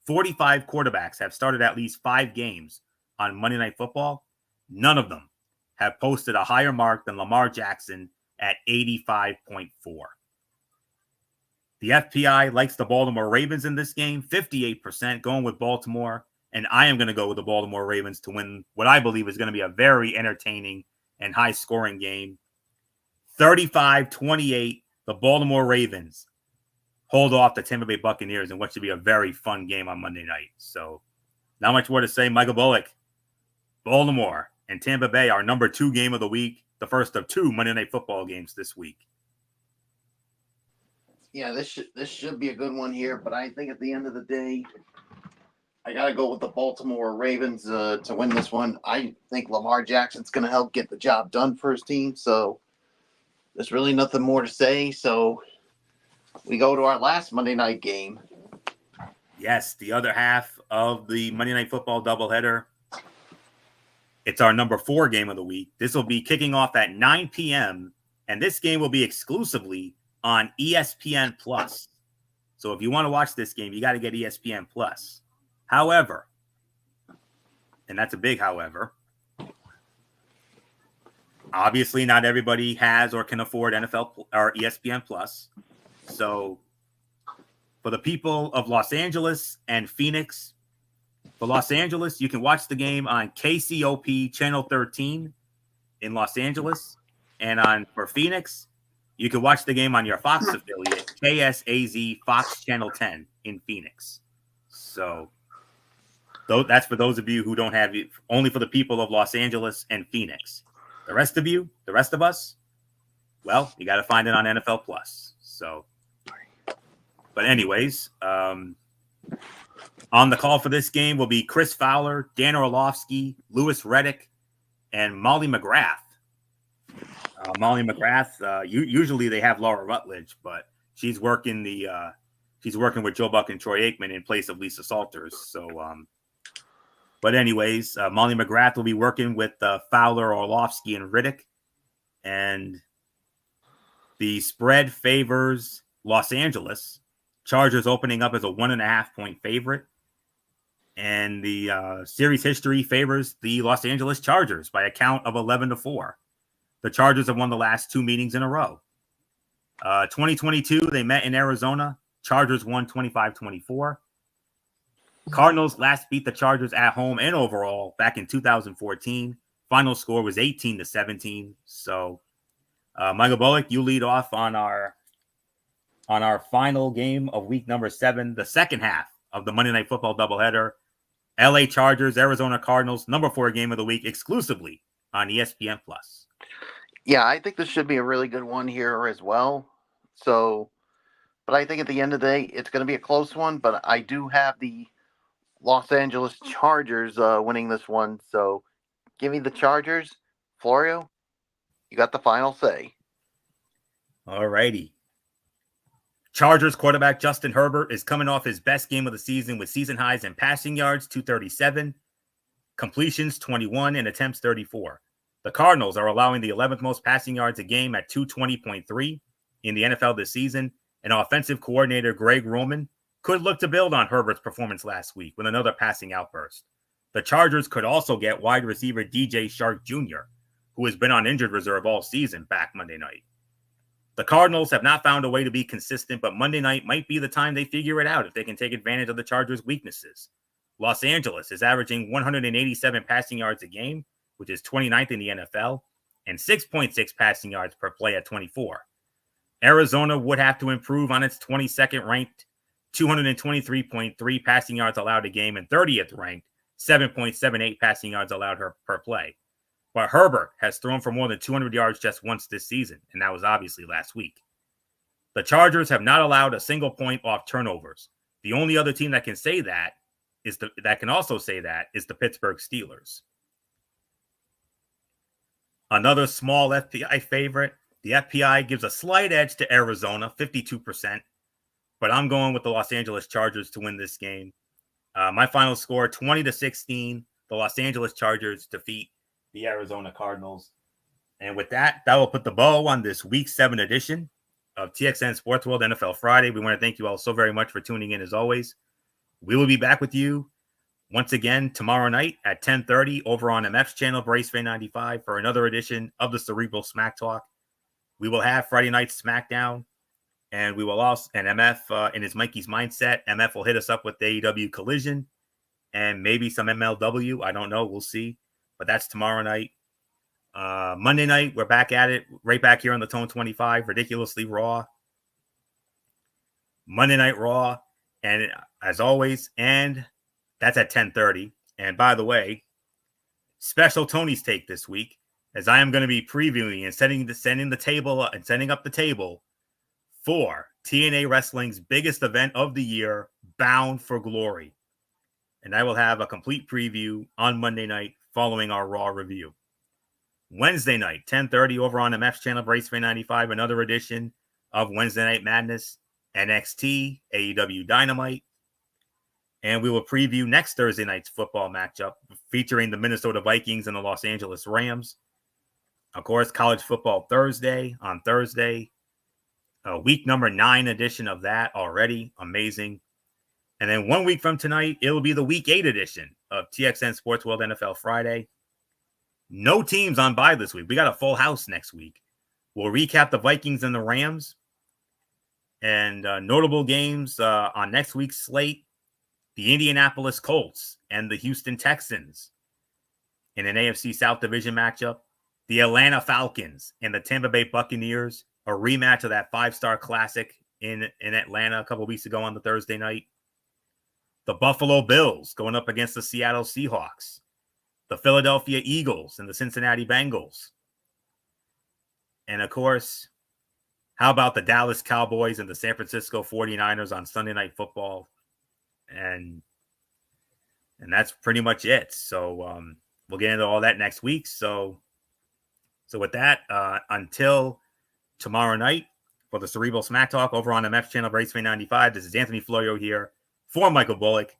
45 quarterbacks have started at least 5 games on Monday Night Football. None of them have posted a higher mark than Lamar Jackson at 85.4. The FPI likes the Baltimore Ravens in this game, 58% going with Baltimore, and I am going to go with the Baltimore Ravens to win what I believe is going to be a very entertaining and high-scoring game. 35-28, the Baltimore Ravens hold off the Tampa Bay Buccaneers in what should be a very fun game on Monday night. So, not much more to say. Michael Bullock, Baltimore and Tampa Bay, our number 2 game of the week, the first of 2 Monday Night Football games this week. Yeah, this should be a good one here, but I think at the end of the day, I got to go with the Baltimore Ravens to win this one. I think Lamar Jackson's going to help get the job done for his team, so there's really nothing more to say. So we go to our last Monday night game. Yes, the other half of the Monday Night Football doubleheader. It's our number 4 game of the week. This will be kicking off at 9 p.m., and this game will be exclusively on ESPN+. So if you want to watch this game, you got to get ESPN+. However, and that's a big however, obviously not everybody has or can afford NFL or ESPN+. So for the people of Los Angeles and Phoenix, for Los Angeles, you can watch the game on KCOP Channel 13 in Los Angeles. And for Phoenix, you can watch the game on your Fox affiliate, KSAZ Fox Channel 10 in Phoenix. So that's for those of you who don't have it, only for the people of Los Angeles and Phoenix. The rest of us, well, you got to find it on NFL Plus. So, but anyways, on the call for this game will be Chris Fowler, Dan Orlovsky, Louis Reddick, and Molly McGrath. Molly McGrath, usually they have Laura Rutledge, but she's working with Joe Buck and Troy Aikman in place of Lisa Salters. So, but anyways, Molly McGrath will be working with Fowler, Orlovsky, and Riddick. And the spread favors Los Angeles. Chargers opening up as a 1.5-point favorite. And the series history favors the Los Angeles Chargers by a count of 11-4. The Chargers have won the last 2 meetings in a row. 2022, they met in Arizona. Chargers won 25-24. Cardinals last beat the Chargers at home and overall back in 2014. Final score was 18-17. So, Michael Bullock, you lead off on our final game of week number 7, the second half of the Monday Night Football doubleheader. LA Chargers, Arizona Cardinals, number 4 game of the week, exclusively on ESPN+. Yeah, I think this should be a really good one here as well. So, but I think at the end of the day, it's going to be a close one, but I do have the Los Angeles Chargers winning this one. So give me the Chargers. Florio, you got the final say. All righty. Chargers quarterback Justin Herbert is coming off his best game of the season with season highs in passing yards, 237, completions, 21, and attempts, 34. The Cardinals are allowing the 11th most passing yards a game at 220.3 in the NFL this season, and offensive coordinator Greg Roman could look to build on Herbert's performance last week with another passing outburst. The Chargers could also get wide receiver DJ Shark Jr., who has been on injured reserve all season, back Monday night. The Cardinals have not found a way to be consistent, but Monday night might be the time they figure it out if they can take advantage of the Chargers' weaknesses. Los Angeles is averaging 187 passing yards a game, which is 29th in the NFL, and 6.6 passing yards per play at 24. Arizona would have to improve on its 22nd ranked 223.3 passing yards allowed a game and 30th ranked 7.78 passing yards allowed per play. But Herbert has thrown for more than 200 yards just once this season, and that was obviously last week. The Chargers have not allowed a single point off turnovers. The only other team that can say that is the Pittsburgh Steelers. Another small FPI favorite. The FPI gives a slight edge to Arizona, 52%, but I'm going with the Los Angeles Chargers to win this game. My final score, 20-16. The Los Angeles Chargers defeat the Arizona Cardinals. And with that, that will put the bow on this Week 7 edition of TXN Sports World NFL Friday. We want to thank you all so very much for tuning in as always. We will be back with you once again tomorrow night at 10:30 over on MF's channel, Braceway 95, for another edition of the Cerebral Smack Talk. We will have Friday night SmackDown, and we will also, and MF in his Mikey's mindset, MF will hit us up with the AEW Collision and maybe some MLW. I don't know. We'll see. But that's tomorrow night. Monday night, we're back at it, right back here on the Tone 25, Ridiculously Raw. Monday Night Raw, and as always, and that's at 10:30. And by the way, special Tony's Take this week, as I am going to be previewing and setting up the table for TNA Wrestling's biggest event of the year, Bound for Glory. And I will have a complete preview on Monday night following our Raw review. Wednesday night, 10:30 over on MF's channel, Braceway 95, another edition of Wednesday Night Madness, NXT, AEW Dynamite. And we will preview next Thursday night's football matchup featuring the Minnesota Vikings and the Los Angeles Rams. Of course, College Football Thursday on Thursday. Week number 9 edition of that already. Amazing. And then 1 week from tonight, it'll be the Week 8 edition of TXN Sports World NFL Friday. No teams on bye this week. We got a full house next week. We'll recap the Vikings and the Rams. And notable games on next week's slate. The Indianapolis Colts and the Houston Texans in an AFC South Division matchup. The Atlanta Falcons and the Tampa Bay Buccaneers, a rematch of that 5-star classic in Atlanta a couple weeks ago on the Thursday night. The Buffalo Bills going up against the Seattle Seahawks. The Philadelphia Eagles and the Cincinnati Bengals. And of course, how about the Dallas Cowboys and the San Francisco 49ers on Sunday Night Football? And that's pretty much it. So we'll get into all that next week. So with that, until tomorrow night for the Cerebral Smack Talk over on MF's channel, Braceway 95, this is Anthony Florio here for Michael Bullock,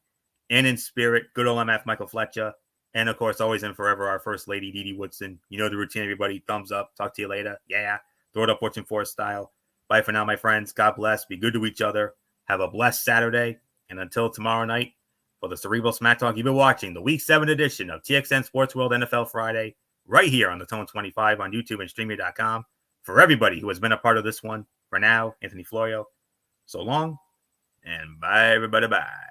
and in spirit, good old MF Michael Fletcher. And, of course, always and forever, our First Lady, Dee Dee Woodson. You know the routine, everybody. Thumbs up. Talk to you later. Yeah. Throw it up, Fortune Force style. Bye for now, my friends. God bless. Be good to each other. Have a blessed Saturday. And until tomorrow night, for the Cerebral Smack Talk, you've been watching the Week 7 edition of TXN Sports World NFL Friday, right here on the Tone 25 on YouTube and StreamYard.com. For everybody who has been a part of this one, for now, Anthony Florio, so long, and bye, everybody. Bye.